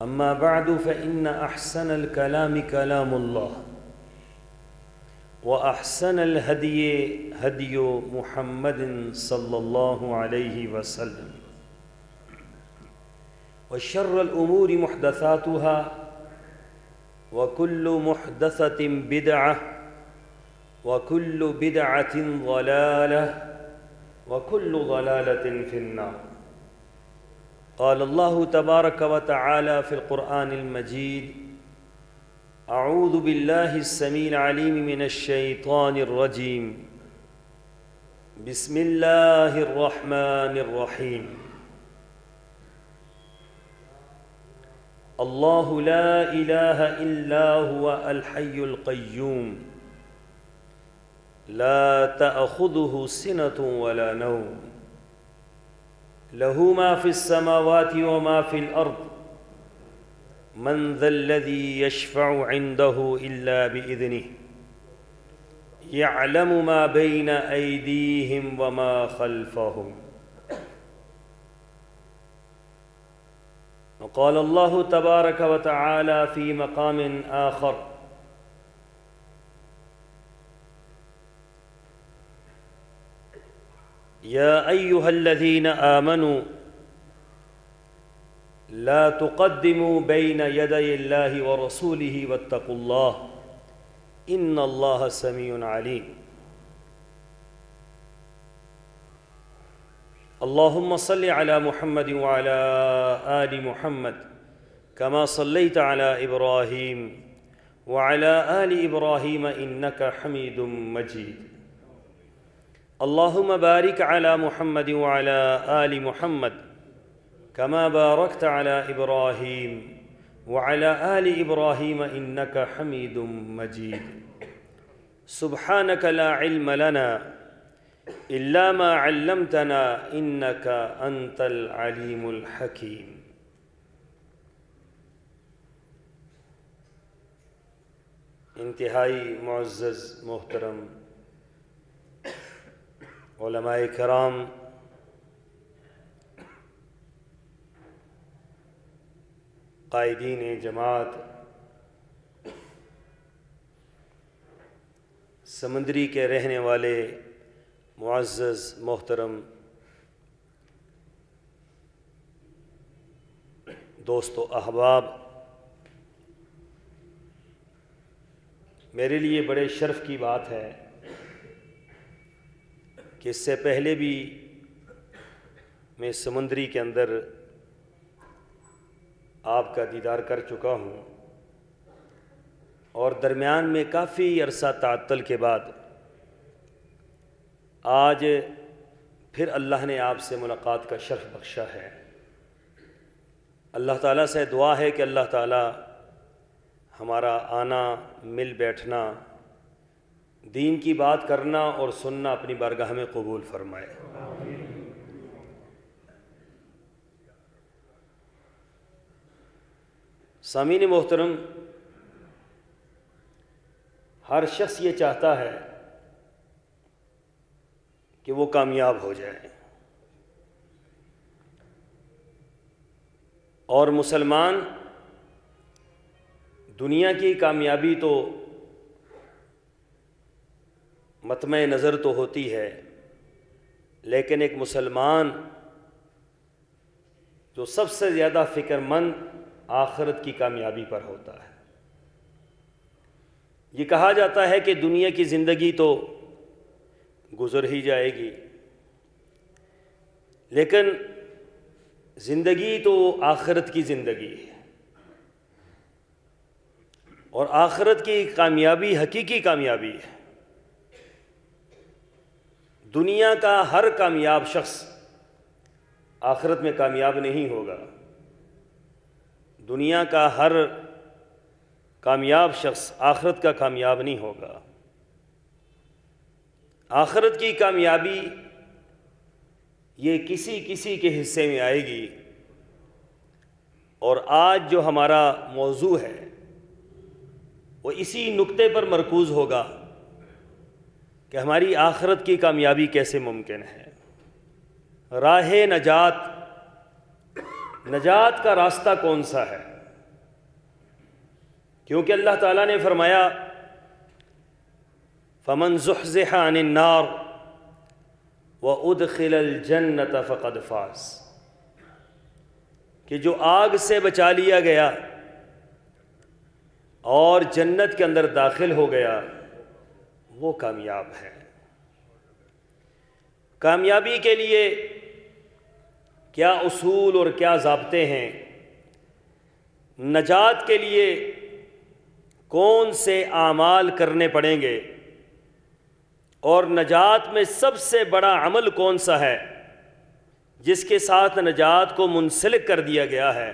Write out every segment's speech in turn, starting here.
أما بعد فإن أحسن الكلام كلام الله وأحسن الهدي هدي محمد صلى الله عليه وسلم وشر الأمور محدثاتها وكل محدثة بدعة وكل بدعة ضلالة وكل ضلالة في النار. قال الله تبارك وتعالى في القرآن المجيد: أعوذ بالله السميع العليم من الشيطان الرجيم. بسم الله الرحمن الرحيم. الله لا إله إلا هو الحي القيوم لا تأخذه سنة ولا نوم له ما في السماوات وما في الأرض من ذا الذي يشفع عنده إلا بإذنه يعلم ما بين أيديهم وما خلفهم. وقال الله تبارك وتعالى في مقام آخر: يا أيها الذين آمنوا لا تقدموا بين يدي الله ورسوله واتقوا الله إن الله سميع عليم. اللهم صل على محمد وعلى آل محمد كما صليت على إبراهيم وعلى آل إبراهيم إنك حميد مجيد. اللهم بارك على محمد وعلى آل محمد كما باركت على إبراهيم وعلى آل إبراهيم إنك حميد مجيد. سبحانك لا علم لنا إلا ما علمتنا إنك أنت العليم الحكيم. انتہائی معزز محترم علماء کرام، قائدین جماعت، سمندری کے رہنے والے معزز محترم دوست و احباب، میرے لیے بڑے شرف کی بات ہے کہ اس سے پہلے بھی میں سمندری کے اندر آپ کا دیدار کر چکا ہوں، اور درمیان میں کافی عرصہ تعطل کے بعد آج پھر اللہ نے آپ سے ملاقات کا شرف بخشا ہے۔ اللہ تعالیٰ سے دعا ہے کہ اللہ تعالیٰ ہمارا آنا، مل بیٹھنا، دین کی بات کرنا اور سننا اپنی بارگاہ میں قبول فرمائے۔ سامعین محترم، ہر شخص یہ چاہتا ہے کہ وہ کامیاب ہو جائے، اور مسلمان دنیا کی کامیابی تو مطمع نظر تو ہوتی ہے، لیکن ایک مسلمان جو سب سے زیادہ فکر مند آخرت کی کامیابی پر ہوتا ہے۔ یہ کہا جاتا ہے کہ دنیا کی زندگی تو گزر ہی جائے گی، لیکن زندگی تو آخرت کی زندگی ہے، اور آخرت کی کامیابی حقیقی کامیابی ہے۔ دنیا کا ہر کامیاب شخص آخرت میں کامیاب نہیں ہوگا، دنیا کا ہر کامیاب شخص آخرت کا کامیاب نہیں ہوگا۔ آخرت کی کامیابی یہ کسی کسی کے حصے میں آئے گی، اور آج جو ہمارا موضوع ہے وہ اسی نکتے پر مرکوز ہوگا کہ ہماری آخرت کی کامیابی کیسے ممکن ہے۔ راہ نجات کا راستہ کون سا ہے؟ کیونکہ اللہ تعالیٰ نے فرمایا فَمَنْ زُحْزِحَ عَنِ النَّارِ وَأُدْخِلَ الْجَنَّةَ فَقَدْ فَازَ، کہ جو آگ سے بچا لیا گیا اور جنت کے اندر داخل ہو گیا وہ کامیاب ہے۔ کامیابی کے لیے کیا اصول اور کیا ضابطے ہیں؟ نجات کے لیے کون سے اعمال کرنے پڑیں گے؟ اور نجات میں سب سے بڑا عمل کون سا ہے جس کے ساتھ نجات کو منسلک کر دیا گیا ہے؟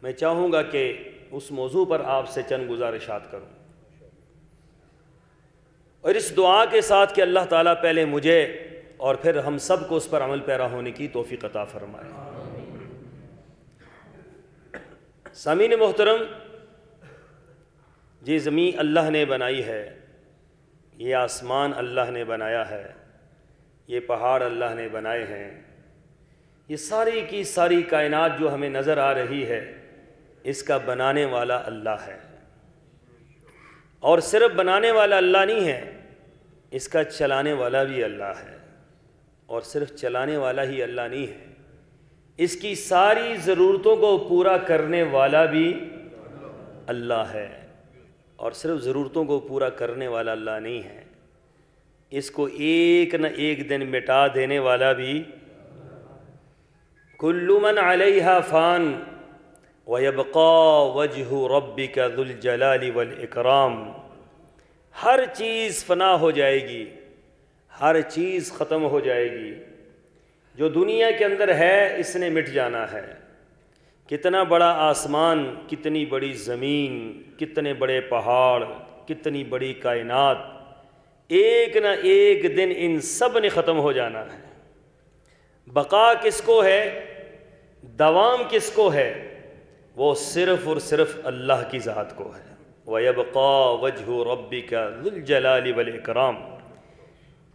میں چاہوں گا کہ اس موضوع پر آپ سے چند گزارشات کروں، اور اس دعا کے ساتھ کہ اللہ تعالیٰ پہلے مجھے اور پھر ہم سب کو اس پر عمل پیرا ہونے کی توفیق عطا فرمائے۔ سامعین محترم، یہ زمین اللہ نے بنائی ہے، یہ آسمان اللہ نے بنایا ہے، یہ پہاڑ اللہ نے بنائے ہیں، یہ ساری کی ساری کائنات جو ہمیں نظر آ رہی ہے اس کا بنانے والا اللہ ہے۔ اور صرف بنانے والا اللہ نہیں ہے، اس کا چلانے والا بھی اللہ ہے۔ اور صرف چلانے والا ہی اللہ نہیں ہے، اس کی ساری ضرورتوں کو پورا کرنے والا بھی اللہ ہے۔ اور صرف ضرورتوں کو پورا کرنے والا اللہ نہیں ہے، اس کو ایک نہ ایک دن مٹا دینے والا بھی۔ کل من علیہا فان وَيَبْقَى وَجْهُ رَبِّكَ ذُو الْجَلَالِ وَالْإِكْرَامِ، ہر چیز فنا ہو جائے گی، ہر چیز ختم ہو جائے گی، جو دنیا کے اندر ہے اس نے مٹ جانا ہے۔ کتنا بڑا آسمان، کتنی بڑی زمین، کتنے بڑے پہاڑ، کتنی بڑی کائنات، ایک نہ ایک دن ان سب نے ختم ہو جانا ہے۔ بقا کس کو ہے، دوام کس کو ہے؟ وہ صرف اور صرف اللہ کی ذات کو ہے۔ وَيَبْقَى وَجْهُ رَبِّكَ ذُو الْجَلَالِ وَالْإِكْرَامِ،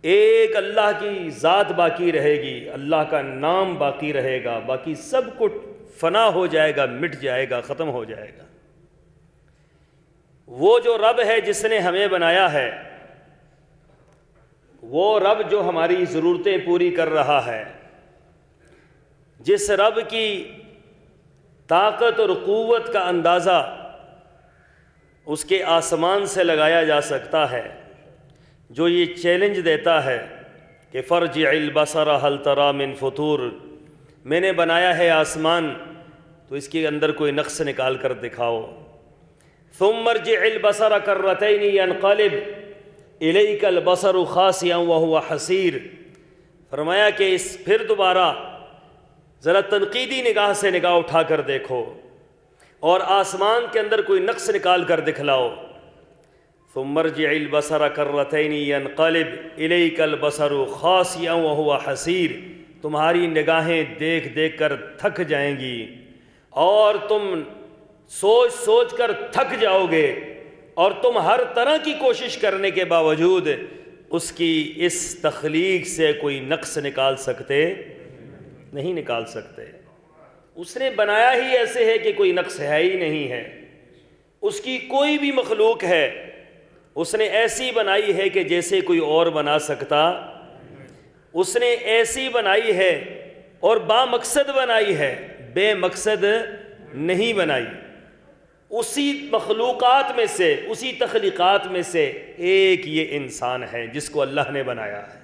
ایک اللہ کی ذات باقی رہے گی، اللہ کا نام باقی رہے گا، باقی سب کچھ فنا ہو جائے گا، مٹ جائے گا، ختم ہو جائے گا۔ وہ جو رب ہے جس نے ہمیں بنایا ہے، وہ رب جو ہماری ضرورتیں پوری کر رہا ہے، جس رب کی طاقت اور قوت کا اندازہ اس کے آسمان سے لگایا جا سکتا ہے، جو یہ چیلنج دیتا ہے کہ فرجع البصر هل ترى من فطور، میں نے بنایا ہے آسمان تو اس کے اندر کوئی نقص نکال کر دکھاؤ۔ ثم ارجع البصر کرتين ينقلب اليك البصر خاسئا وهو حسير، فرمایا کہ پھر دوبارہ ذرا تنقیدی نگاہ سے نگاہ اٹھا کر دیکھو اور آسمان کے اندر کوئی نقص نکال کر دکھلاؤ۔ ثم ارجع البصر کرتين ينقلب اليك البصر خاسئا وهو حسير، تمہاری نگاہیں دیکھ دیکھ کر تھک جائیں گی اور تم سوچ سوچ کر تھک جاؤ گے، اور تم ہر طرح کی کوشش کرنے کے باوجود اس کی اس تخلیق سے کوئی نقص نکال سکتے نہیں نکال سکتے۔ اس نے بنایا ہی ایسے ہے کہ کوئی نقص ہے ہی نہیں ہے۔ اس کی کوئی بھی مخلوق ہے اس نے ایسی بنائی ہے کہ جیسے کوئی اور بنا سکتا، اس نے ایسی بنائی ہے اور با مقصد بنائی ہے، بے مقصد نہیں بنائی۔ اسی مخلوقات میں سے، اسی تخلیقات میں سے ایک یہ انسان ہے جس کو اللہ نے بنایا ہے۔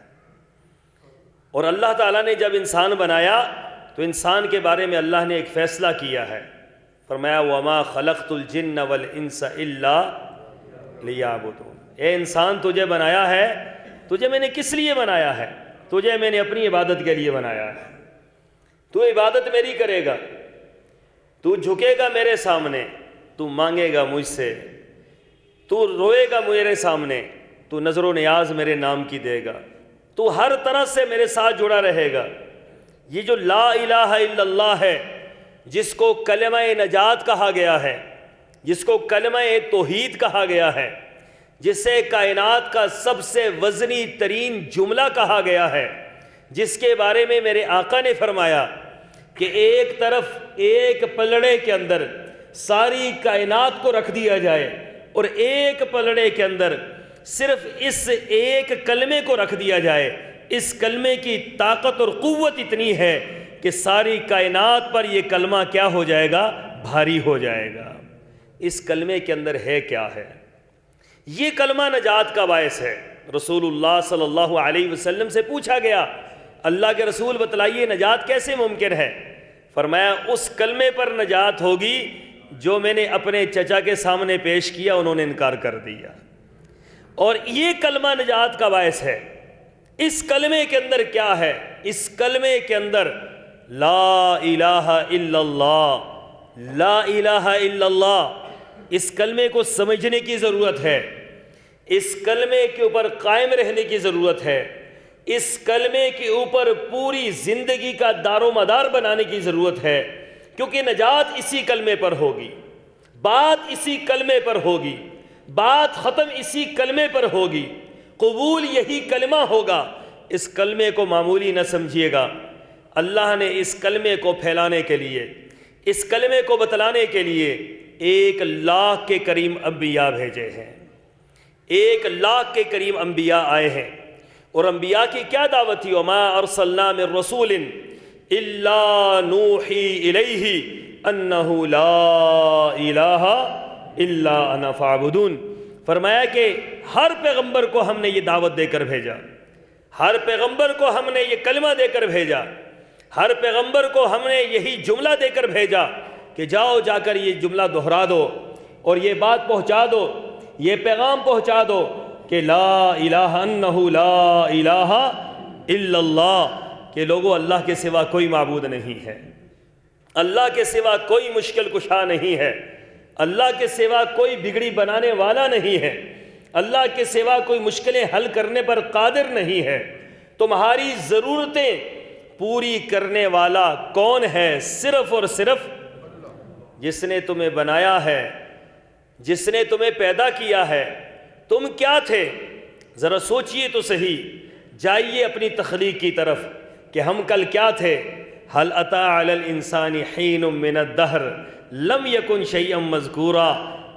اور اللہ تعالیٰ نے جب انسان بنایا تو انسان کے بارے میں اللہ نے ایک فیصلہ کیا ہے، فرمایا وَمَا خَلَقْتُ الْجِنَّ وَالْإِنسَ إِلَّا لِيَعْبُدُونِ، اے انسان تجھے بنایا ہے، تجھے میں نے کس لیے بنایا ہے؟ تجھے میں نے اپنی عبادت کے لیے بنایا ہے۔ تو عبادت میری کرے گا، تو جھکے گا میرے سامنے، تو مانگے گا مجھ سے، تو روئے گا میرے سامنے، تو نظر و نیاز میرے نام کی دے گا، تو ہر طرح سے میرے ساتھ جڑا رہے گا۔ یہ جو لا الہ الا اللہ ہے، جس کو کلمہ نجات کہا گیا ہے، جس کو کلمہ توحید کہا گیا ہے، جسے کائنات کا سب سے وزنی ترین جملہ کہا گیا ہے، جس کے بارے میں میرے آقا نے فرمایا کہ ایک طرف ایک پلڑے کے اندر ساری کائنات کو رکھ دیا جائے اور ایک پلڑے کے اندر صرف اس ایک کلمے کو رکھ دیا جائے، اس کلمے کی طاقت اور قوت اتنی ہے کہ ساری کائنات پر یہ کلمہ کیا ہو جائے گا؟ بھاری ہو جائے گا۔ اس کلمے کے اندر ہے کیا ہے؟ یہ کلمہ نجات کا باعث ہے۔ رسول اللہ صلی اللہ علیہ وسلم سے پوچھا گیا، اللہ کے رسول بتلائیے نجات کیسے ممکن ہے؟ فرمایا اس کلمے پر نجات ہوگی جو میں نے اپنے چچا کے سامنے پیش کیا، انہوں نے انکار کر دیا، اور یہ کلمہ نجات کا باعث ہے۔ اس کلمے کے اندر کیا ہے؟ اس کلمے کے اندر لا الہ الا اللہ، لا الہ الا اللہ۔ اس کلمے کو سمجھنے کی ضرورت ہے، اس کلمے کے اوپر قائم رہنے کی ضرورت ہے، اس کلمے کے اوپر پوری زندگی کا دار و مدار بنانے کی ضرورت ہے، کیونکہ نجات اسی کلمے پر ہوگی، بات اسی کلمے پر ہوگی، بات ختم اسی کلمے پر ہوگی، قبول یہی کلمہ ہوگا۔ اس کلمے کو معمولی نہ سمجھیے گا، اللہ نے اس کلمے کو پھیلانے کے لیے، اس کلمے کو بتلانے کے لیے 1,00,000 کے قریب انبیاء بھیجے ہیں۔ 1,00,000 کے قریب انبیاء آئے ہیں، اور انبیاء کی کیا دعوت تھی؟ وَمَا أَرْسَلْنَا مِن رَّسُولٍ إِلَّا نُوحِي إِلَيْهِ أَنَّهُ لَا إِلَٰهَ إِلَّا أَنَا فَاعْبُدُونِ۔ فرمایا کہ ہر پیغمبر کو ہم نے یہ دعوت دے کر بھیجا، ہر پیغمبر کو ہم نے یہ کلمہ دے کر بھیجا، ہر پیغمبر کو ہم نے یہی جملہ دے کر بھیجا کہ جاؤ جا کر یہ جملہ دہرا دو اور یہ بات پہنچا دو، یہ پیغام پہنچا دو کہ لا الہ انہ لا الہ الا اللہ، کہ لوگوں اللہ کے سوا کوئی معبود نہیں ہے، اللہ کے سوا کوئی مشکل کشا نہیں ہے، اللہ کے سوا کوئی بگڑی بنانے والا نہیں ہے، اللہ کے سوا کوئی مشکلیں حل کرنے پر قادر نہیں ہے۔ تمہاری ضرورتیں پوری کرنے والا کون ہے؟ صرف اور صرف جس نے تمہیں بنایا ہے، جس نے تمہیں پیدا کیا ہے۔ تم کیا تھے؟ ذرا سوچئے تو صحیح، جائیے اپنی تخلیق کی طرف کہ ہم کل کیا تھے۔ هل اتى على الانسان حين من الدهر لم يكن شيئا مذكورا۔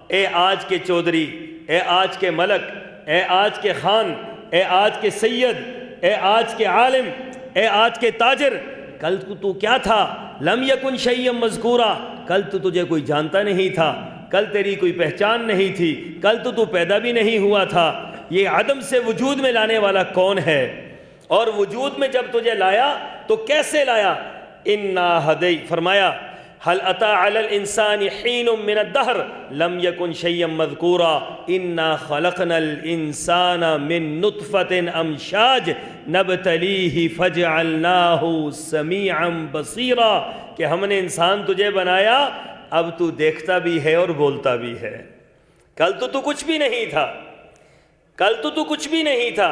اے آج کے چودھری، اے آج کے ملک، اے آج کے خان، اے آج کے سید، اے آج کے عالم، اے آج کے تاجر، کل تو کیا تھا؟ لم یکن شیئا مذکورا، کل تو تجھے کوئی جانتا نہیں تھا، کل تیری کوئی پہچان نہیں تھی، کل تو پیدا بھی نہیں ہوا تھا۔ یہ عدم سے وجود میں لانے والا کون ہے؟ اور وجود میں جب تجھے لایا تو کیسے لایا؟ انا ہدی، فرمایا هل اتى على الانسان حين من الدهر لم يكن شيئا مذكورا انا خلقنا الانسان من نطفة امشاج نبتليه فجعلناه سميعا بصيرا، کہ ہم نے انسان تجھے بنایا، اب تو دیکھتا بھی ہے اور بولتا بھی ہے۔ کل تو کچھ بھی نہیں تھا، کل تو کچھ بھی نہیں تھا۔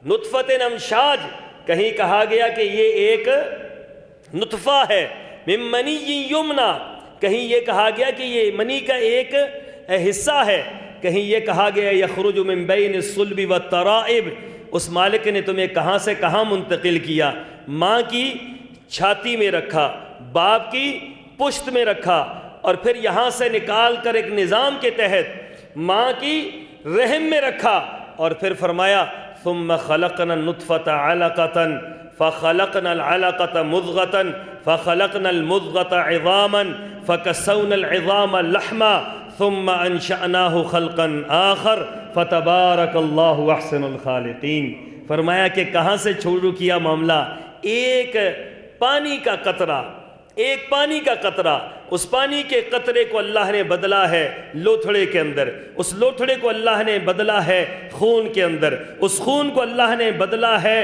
نطفة امشاج، کہیں کہا گیا کہ یہ ایک نطفہ ہے، من منی یمنا، کہیں یہ کہا گیا کہ یہ منی کا ایک حصہ ہے، کہیں یہ کہا گیا یخرج من بین الصلب والترائب۔ اس مالک نے تمہیں کہاں سے کہاں منتقل کیا؟ ماں کی چھاتی میں رکھا، باپ کی پشت میں رکھا، اور پھر یہاں سے نکال کر ایک نظام کے تحت ماں کی رحم میں رکھا، اور پھر فرمایا ثم خلقنا النطفة علقة فخلقنا العلقة مضغة فخلقنا المضغة عظاما فكسونا العظام لحما ثم انشأناه خلقا آخر فتبارك الله احسن الخالقین۔ فرمایا کہ کہاں سے شروع کیا معاملہ؟ ایک پانی کا قطرہ، ایک پانی کا قطرہ، اس پانی کے قطرے کو اللہ نے بدلا ہے لوتھڑے کے اندر، اس لوتھڑے کو اللہ نے بدلا ہے خون کے اندر، اس خون کو اللہ نے بدلا ہے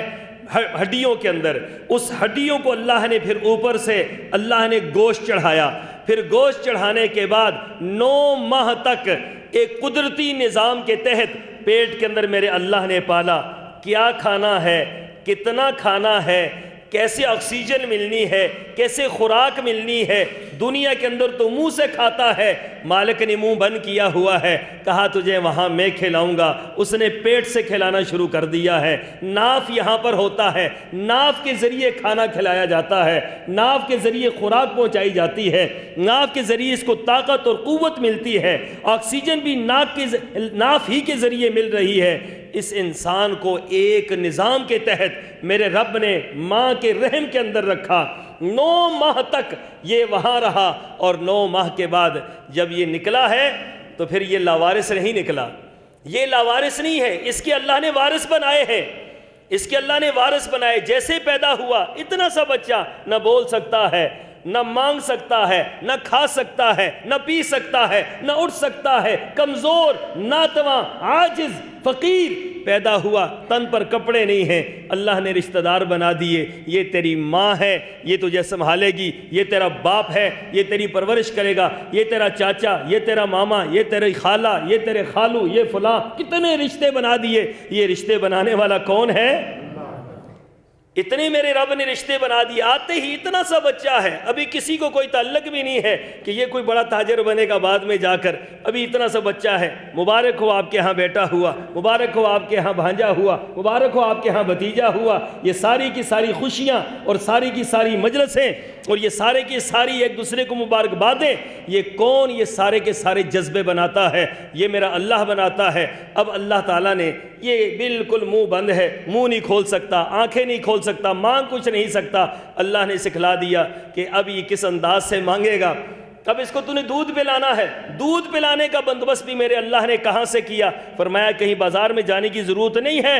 ہڈیوں کے اندر، اس ہڈیوں کو اللہ نے پھر اوپر سے اللہ نے گوشت چڑھایا، پھر گوشت چڑھانے کے بعد 9 ماہ تک ایک قدرتی نظام کے تحت پیٹ کے اندر میرے اللہ نے پالا۔ کیا کھانا ہے، کتنا کھانا ہے، کیسے آکسیجن ملنی ہے، کیسے خوراک ملنی ہے۔ دنیا کے اندر تو منہ سے کھاتا ہے، مالک نے منہ بند کیا ہوا ہے، کہا تجھے وہاں میں کھلاؤں گا، اس نے پیٹ سے کھلانا شروع کر دیا ہے۔ ناف یہاں پر ہوتا ہے، ناف کے ذریعے کھانا کھلایا جاتا ہے، ناف کے ذریعے خوراک پہنچائی جاتی ہے، ناف کے ذریعے اس کو طاقت اور قوت ملتی ہے، آکسیجن بھی ناف ہی کے ذریعے مل رہی ہے۔ اس انسان کو ایک نظام کے تحت میرے رب نے ماں کے رحم کے اندر رکھا، 9 ماہ تک یہ وہاں رہا، اور 9 ماہ کے بعد جب یہ نکلا ہے تو پھر یہ لاوارث نہیں نکلا، یہ لاوارث نہیں ہے، اس کے اللہ نے وارث بنائے ہیں، اس کے اللہ نے وارث بنائے۔ جیسے پیدا ہوا اتنا سا بچہ نہ بول سکتا ہے، نہ مانگ سکتا ہے، نہ کھا سکتا ہے، نہ پی سکتا ہے، نہ اٹھ سکتا ہے، کمزور، ناتواں، عاجز، فقیر پیدا ہوا، تن پر کپڑے نہیں ہیں، اللہ نے رشتہ دار بنا دیے، یہ تیری ماں ہے، یہ تجھے سنبھالے گی، یہ تیرا باپ ہے، یہ تیری پرورش کرے گا، یہ تیرا چاچا، یہ تیرا ماما، یہ تیری خالہ، یہ تیرے خالو، یہ فلاں، کتنے رشتے بنا دیے۔ یہ رشتے بنانے والا کون ہے؟ اتنے میرے رب نے رشتے بنا دیے، آتے ہی اتنا سا بچہ ہے، ابھی کسی کو کوئی تعلق بھی نہیں ہے کہ یہ کوئی بڑا تاجر بنے گا بعد میں جا کر، ابھی اتنا سا بچہ ہے۔ مبارک ہو آپ کے ہاں بیٹا ہوا، مبارک ہو آپ کے ہاں بھانجا ہوا، مبارک ہو آپ کے ہاں بھتیجا ہوا۔ یہ ساری کی ساری خوشیاں اور ساری کی ساری مجلسیں اور یہ سارے کی ساری ایک دوسرے کو مبارکبادیں، یہ کون؟ یہ سارے کے سارے جذبے بناتا ہے، یہ میرا اللہ بناتا ہے۔ اب اللہ تعالیٰ نے یہ بالکل منہ بند ہے، منہ نہیں کھول سکتا، آنکھیں نہیں کھول سکتا، مانگ کچھ نہیں سکتا، اللہ نے سکھلا دیا کہ اب یہ کس انداز سے مانگے گا۔ اب اس کو تو نے دودھ پلانا ہے، دودھ پلانے کا بندوبست بھی میرے اللہ نے کہاں سے کیا؟ فرمایا کہیں بازار میں جانے کی ضرورت نہیں ہے،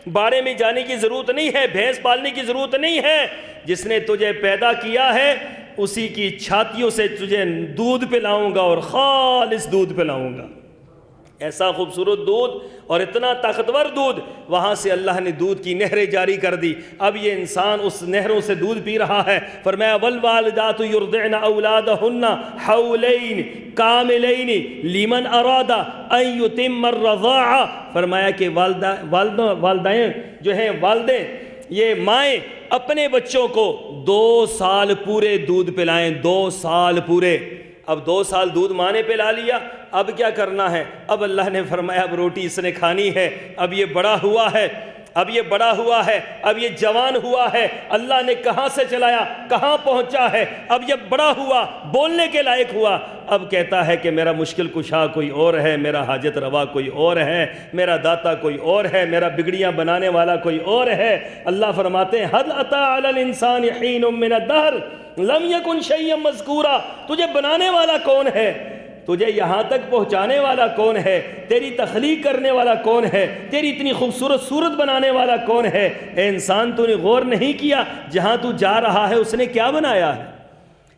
باڑے میں جانے کی ضرورت نہیں ہے، بھینس پالنے کی ضرورت نہیں ہے، جس نے تجھے پیدا کیا ہے اسی کی چھاتیوں سے تجھے دودھ پلاؤں گا، اور خالص دودھ پلاؤں گا۔ ایسا خوبصورت دودھ اور اتنا طاقتور دودھ، وہاں سے اللہ نے دودھ کی نہریں جاری کر دی۔ اب یہ انسان اس نہروں سے دودھ پی رہا ہے۔ فرمایا والوالدات یرضعن اولادہن حولین کاملین لمن اراد ان یتم الرضاعہ۔ فرمایا کہ والدائیں جو ہیں، والدیں، یہ مائیں اپنے بچوں کو 2 سال پورے دودھ پلائیں، 2 سال پورے۔ اب 2 سال دودھ ماں نے پلا لیا، اب کیا کرنا ہے؟ اب اللہ نے فرمایا اب روٹی اس نے کھانی ہے، اب یہ بڑا ہوا ہے، اب یہ بڑا ہوا ہے، اب یہ جوان ہوا ہے، اللہ نے کہاں سے چلایا، کہاں پہنچا ہے، اب یہ بڑا ہوا، بولنے کے لائق ہوا، اب کہتا ہے کہ میرا مشکل کشا کوئی اور ہے، میرا حاجت روا کوئی اور ہے، میرا داتا کوئی اور ہے، میرا بگڑیاں بنانے والا کوئی اور ہے۔ اللہ فرماتے ہیں حل اتی علی الانسان حین من الدہر لم یکن شیئا مذکورا۔ تجھے بنانے والا کون ہے؟ تجھے یہاں تک پہنچانے والا کون ہے؟ تیری تخلیق کرنے والا کون ہے؟ تیری اتنی خوبصورت صورت بنانے والا کون ہے؟ اے انسان، تو نے غور نہیں کیا جہاں تو جا رہا ہے اس نے کیا بنایا ہے؟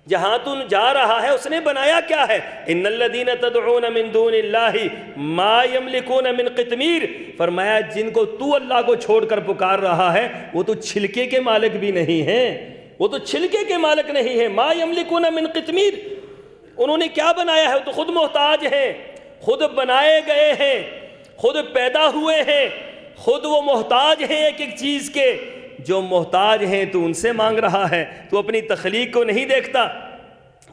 جہاں تو جا رہا ہے اس نے بنایا کیا ہے؟ ان الذین تدعون من دون اللہ ما یملکون من قطمیر۔ فرمایا جن کو تو اللہ کو چھوڑ کر پکار رہا ہے وہ تو چھلکے کے مالک بھی نہیں ہیں، وہ تو چھلکے کے مالک نہیں ہیں۔ ما یملکون من قطمیر، انہوں نے کیا بنایا ہے؟ وہ تو خود محتاج ہیں، خود بنائے گئے ہیں، خود پیدا ہوئے ہیں، خود وہ محتاج ہیں ایک ایک چیز کے۔ جو محتاج ہیں تو ان سے مانگ رہا ہے، تو اپنی تخلیق کو نہیں دیکھتا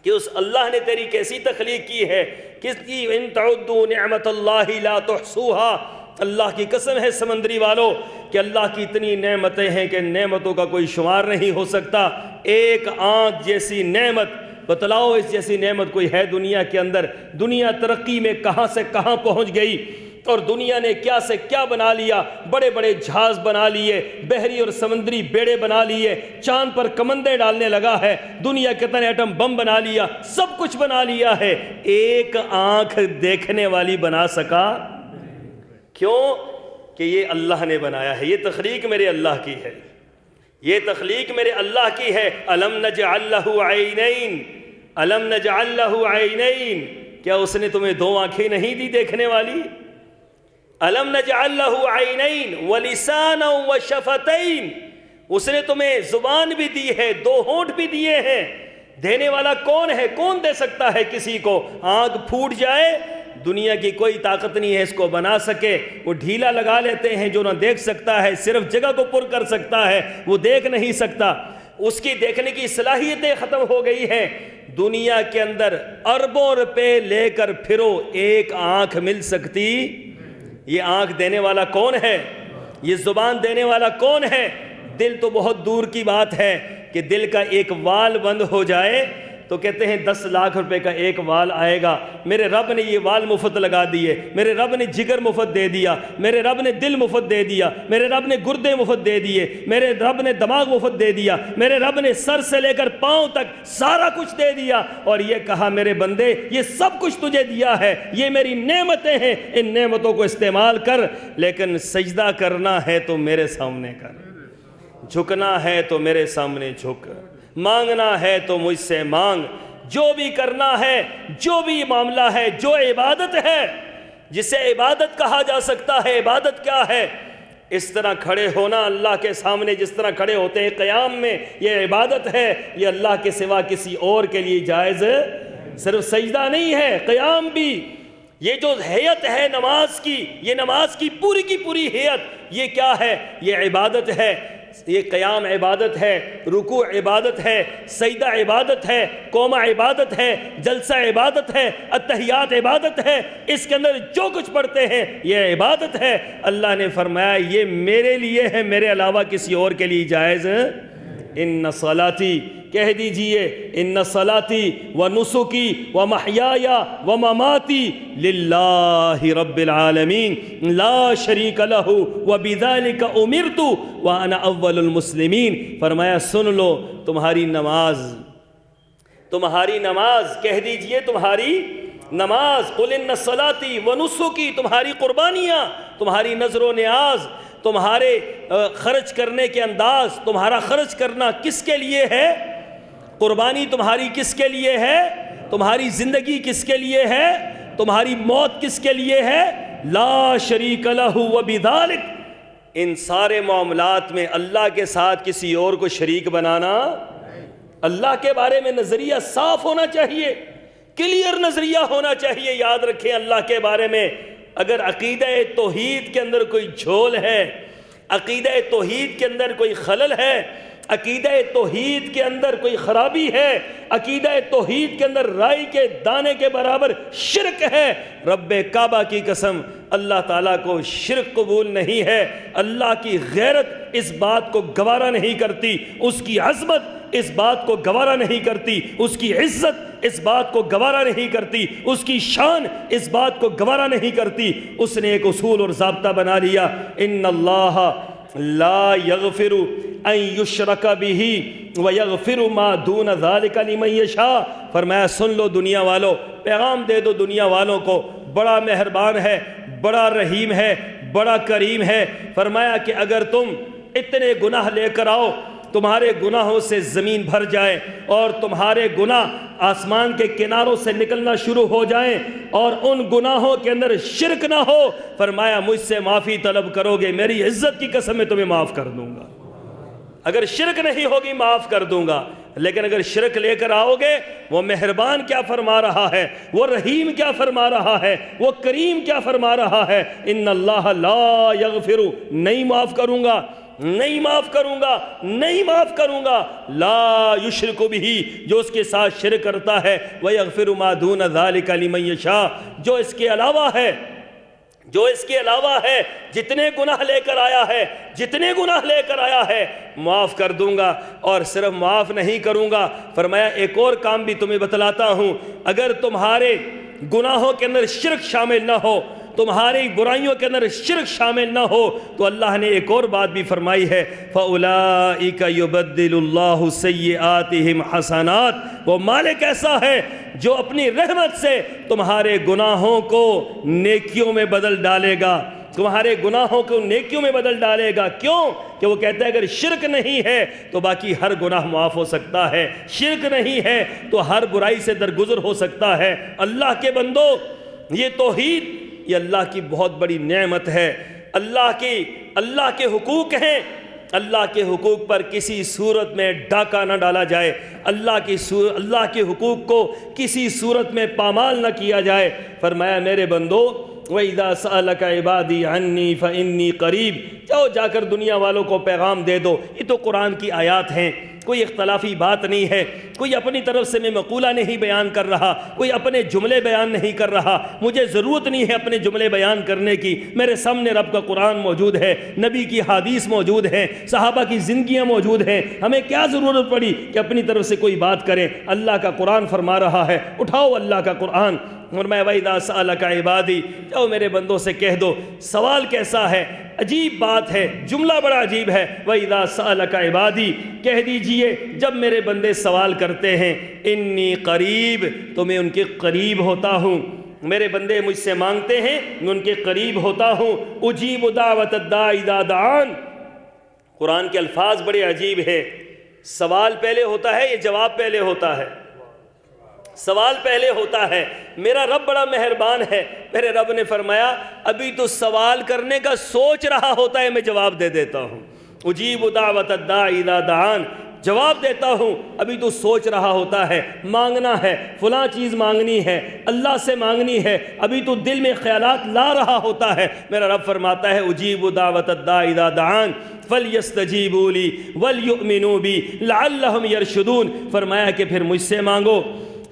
کہ اس اللہ نے تیری کیسی تخلیق کی ہے، کس کی ان تعدوا نعمت اللہ لا تحصوها۔ اللہ کی قسم ہے سمندری والو کہ اللہ کی اتنی نعمتیں ہیں کہ نعمتوں کا کوئی شمار نہیں ہو سکتا۔ ایک آنکھ جیسی نعمت، بتلاؤ اس جیسی نعمت کوئی ہے دنیا کے اندر؟ دنیا ترقی میں کہاں سے کہاں پہنچ گئی، اور دنیا نے کیا سے کیا بنا لیا، بڑے بڑے جہاز بنا لیے، بحری اور سمندری بیڑے بنا لیے، چاند پر کمندیں ڈالنے لگا ہے، دنیا کے تن ایٹم بم بنا لیا، سب کچھ بنا لیا ہے، ایک آنکھ دیکھنے والی بنا سکا؟ کیوں؟ کہ یہ اللہ نے بنایا ہے، یہ تخلیق میرے اللہ کی ہے، یہ تخلیق میرے اللہ کی ہے۔ الم نجعل لہ عینین، الم نجعل لہ عینین، کیا اس نے تمہیں 2 آنکھیں نہیں دی دیکھنے والی؟ الم نجعل لہ عینین ولسانا وشفتین، اس نے تمہیں زبان بھی دی ہے، 2 ہونٹ بھی دیے ہیں۔ دینے والا کون ہے؟ کون دے سکتا ہے کسی کو؟ آنکھ پھوٹ جائے، دنیا کی کوئی طاقت نہیں ہے اس کو بنا سکے. وہ ڈھیلا لگا لیتے ہیں جو نہ دیکھ سکتا ہے, صرف جگہ کو پر کر سکتا ہے, وہ دیکھ نہیں سکتا. اس کی دیکھنے کی صلاحیتیں ختم ہو گئی ہیں. دنیا کے اندر اربوں روپے لے کر پھرو, ایک آنکھ مل سکتی. یہ آنکھ دینے والا کون ہے؟ یہ زبان دینے والا کون ہے؟ دل تو بہت دور کی بات ہے کہ دل کا ایک وال بند ہو جائے تو کہتے ہیں 10 لاکھ روپے کا ایک وال آئے گا. میرے رب نے یہ وال مفت لگا دیے, میرے رب نے جگر مفت دے دیا, میرے رب نے دل مفت دے دیا, میرے رب نے گردے مفت دے دیے, میرے رب نے دماغ مفت دے دیا, میرے رب نے سر سے لے کر پاؤں تک سارا کچھ دے دیا, اور یہ کہا میرے بندے یہ سب کچھ تجھے دیا ہے, یہ میری نعمتیں ہیں, ان نعمتوں کو استعمال کر. لیکن سجدہ کرنا ہے تو میرے سامنے کر, جھکنا ہے تو میرے سامنے جھک, مانگنا ہے تو مجھ سے مانگ. جو بھی کرنا ہے, جو بھی معاملہ ہے, جو عبادت ہے, جسے عبادت کہا جا سکتا ہے, عبادت کیا ہے؟ اس طرح کھڑے ہونا اللہ کے سامنے, جس طرح کھڑے ہوتے ہیں قیام میں, یہ عبادت ہے. یہ اللہ کے سوا کسی اور کے لیے جائز صرف سجدہ نہیں ہے, قیام بھی. یہ جو حیت ہے نماز کی, یہ نماز کی پوری حیت, یہ کیا ہے؟ یہ عبادت ہے. یہ قیام عبادت ہے, رکوع عبادت ہے, سجدہ عبادت ہے, قومہ عبادت ہے, جلسہ عبادت ہے, التحیات عبادت ہے. اس کے اندر جو کچھ پڑھتے ہیں یہ عبادت ہے. اللہ نے فرمایا یہ میرے لیے ہے, میرے علاوہ کسی اور کے لیے جائز. ان صلاتی, کہہ دیجئے ان صلاتی و نسکی و محیای و مماتی للہ رب العالمین لا شریک لہ و بذالک امرت وانا اول المسلمین. فرمایا سن لو, تمہاری نماز, کہہ دیجئے تمہاری نماز, قل ان صلاتی و نسکی, تمہاری قربانیاں, تمہاری نظر و نیاز, تمہارے خرچ کرنے کے انداز, تمہارا خرچ کرنا کس کے لیے ہے؟ قربانی تمہاری کس کے لیے ہے؟ تمہاری زندگی کس کے لیے ہے؟ تمہاری موت کس کے لیے ہے؟ لا شریک لہ و بذالک. ان سارے معاملات میں اللہ کے ساتھ کسی اور کو شریک بنانا, اللہ کے بارے میں نظریہ صاف ہونا چاہیے, کلیئر نظریہ ہونا چاہیے. یاد رکھیں اللہ کے بارے میں اگر عقیدہ توحید کے اندر کوئی جھول ہے, عقیدہ توحید کے اندر کوئی خلل ہے, عقیدہ توحید کے اندر کوئی خرابی ہے, عقیدہ توحید کے اندر رائی کے دانے کے برابر شرک ہے, رب کعبہ کی قسم اللہ تعالیٰ کو شرک قبول نہیں ہے. اللہ کی غیرت اس بات کو گوارا نہیں کرتی, اس کی عظمت اس بات کو گوارا نہیں کرتی, اس کی عزت اس بات کو گوارا نہیں کرتی, اس کی شان اس بات کو گوارا نہیں کرتی. اس نے ایک اصول اور ضابطہ بنا لیا, ان اللہ لا یغفر ان یشرک بہ ویغفر ما دون ذلک لمن یشاء. فرمایا سن لو دنیا والو, پیغام دے دو دنیا والوں کو, بڑا مہربان ہے, بڑا رحیم ہے, بڑا کریم ہے. فرمایا کہ اگر تم اتنے گناہ لے کر آؤ, تمہارے گناہوں سے زمین بھر جائے اور تمہارے گناہ آسمان کے کناروں سے نکلنا شروع ہو جائیں اور ان گناہوں کے اندر شرک نہ ہو, فرمایا مجھ سے معافی طلب کرو گے, میری عزت کی قسم میں تمہیں معاف کر دوں گا. اگر شرک نہیں ہوگی معاف کر دوں گا, لیکن اگر شرک لے کر آؤ گے, وہ مہربان کیا فرما رہا ہے, وہ رحیم کیا فرما رہا ہے, وہ کریم کیا فرما رہا ہے, ان اللہ لا یغفر, نہیں معاف کروں گا, نہیں معاف کروں گا, نہیں معاف کروں گا, لا یشرک بہ, جو اس کے ساتھ شرک کرتا ہے, ویغفر ما دون ذلک لمن یشاء, جو اس کے علاوہ ہے, جو اس کے علاوہ ہے, جتنے گناہ لے کر آیا ہے, جتنے گناہ لے کر آیا ہے معاف کر دوں گا. اور صرف معاف نہیں کروں گا, فرمایا ایک اور کام بھی تمہیں بتلاتا ہوں, اگر تمہارے گناہوں کے اندر شرک شامل نہ ہو, تمہاری برائیوں کے اندر شرک شامل نہ ہو, تو اللہ نے ایک اور بات بھی فرمائی ہے, فَأُولَئِكَ يُبَدِّلُ اللَّهُ سَيِّئَاتِهِمْ حَسَنَاتٍ. وہ مالک ایسا ہے جو اپنی رحمت سے تمہارے گناہوں کو نیکیوں میں بدل ڈالے گا, تمہارے گناہوں کو نیکیوں میں بدل ڈالے گا. کیوں؟ کہ وہ کہتا ہے اگر شرک نہیں ہے تو باقی ہر گناہ معاف ہو سکتا ہے, شرک نہیں ہے تو ہر برائی سے درگزر ہو سکتا ہے. اللہ کے بندو, یہ توحید یہ اللہ کی بہت بڑی نعمت ہے, اللہ کے حقوق ہیں, اللہ کے حقوق پر کسی صورت میں ڈاکہ نہ ڈالا جائے، اللہ کے حقوق کو کسی صورت میں پامال نہ کیا جائے۔ فرمایا میرے بندو وَإِذَا سَأَلَكَ عِبَادِي عَنِّي فَإِنِّي قَرِيب، جاؤ جا کر دنیا والوں کو پیغام دے دو۔ یہ تو قرآن کی آیات ہیں، کوئی اختلافی بات نہیں ہے، کوئی اپنی طرف سے میں مقولہ نہیں بیان کر رہا، کوئی اپنے جملے بیان نہیں کر رہا، مجھے ضرورت نہیں ہے اپنے جملے بیان کرنے کی، میرے سامنے رب کا قرآن موجود ہے، نبی کی حدیث موجود ہے، صحابہ کی زندگیاں موجود ہیں، ہمیں کیا ضرورت پڑی کہ اپنی طرف سے کوئی بات کریں؟ اللہ کا قرآن فرما رہا ہے، اٹھاؤ اللہ کا قرآن۔ اور میں وَإِذَا سَأَلَكَ عِبَادِي، جاؤ میرے بندوں سے کہہ دو۔ سوال کیسا ہے؟ عجیب بات ہے، جملہ بڑا عجیب ہے۔ وَإِذَا سَأَلَكَ عِبَادِي، کہہ دیجئے جب میرے بندے سوال کرتے ہیں، اِنِّي قریب، تو میں ان کے قریب ہوتا ہوں۔ میرے بندے مجھ سے مانگتے ہیں، میں ان کے قریب ہوتا ہوں۔ اجیب دعوت الداع اذا دعان، قرآن کے الفاظ بڑے عجیب ہے۔ سوال پہلے ہوتا ہے یا جواب پہلے ہوتا ہے؟ سوال پہلے ہوتا ہے۔ میرا رب بڑا مہربان ہے، میرے رب نے فرمایا ابھی تو سوال کرنے کا سوچ رہا ہوتا ہے، میں جواب دے دیتا ہوں۔ اجیب دعوت الداع اذا دعان، جواب دیتا ہوں، ابھی تو سوچ رہا ہوتا ہے، مانگنا ہے، فلاں چیز مانگنی ہے، اللہ سے مانگنی ہے، ابھی تو دل میں خیالات لا رہا ہوتا ہے، میرا رب فرماتا ہے اجیب دعوت الداع اذا دعان فَلْيَسْتَجِيبُوا لِي وَلْيُؤْمِنُوا بِي لَعَلَّهُمْ يَرْشُدُونَ۔ فرمایا کہ پھر مجھ سے مانگو،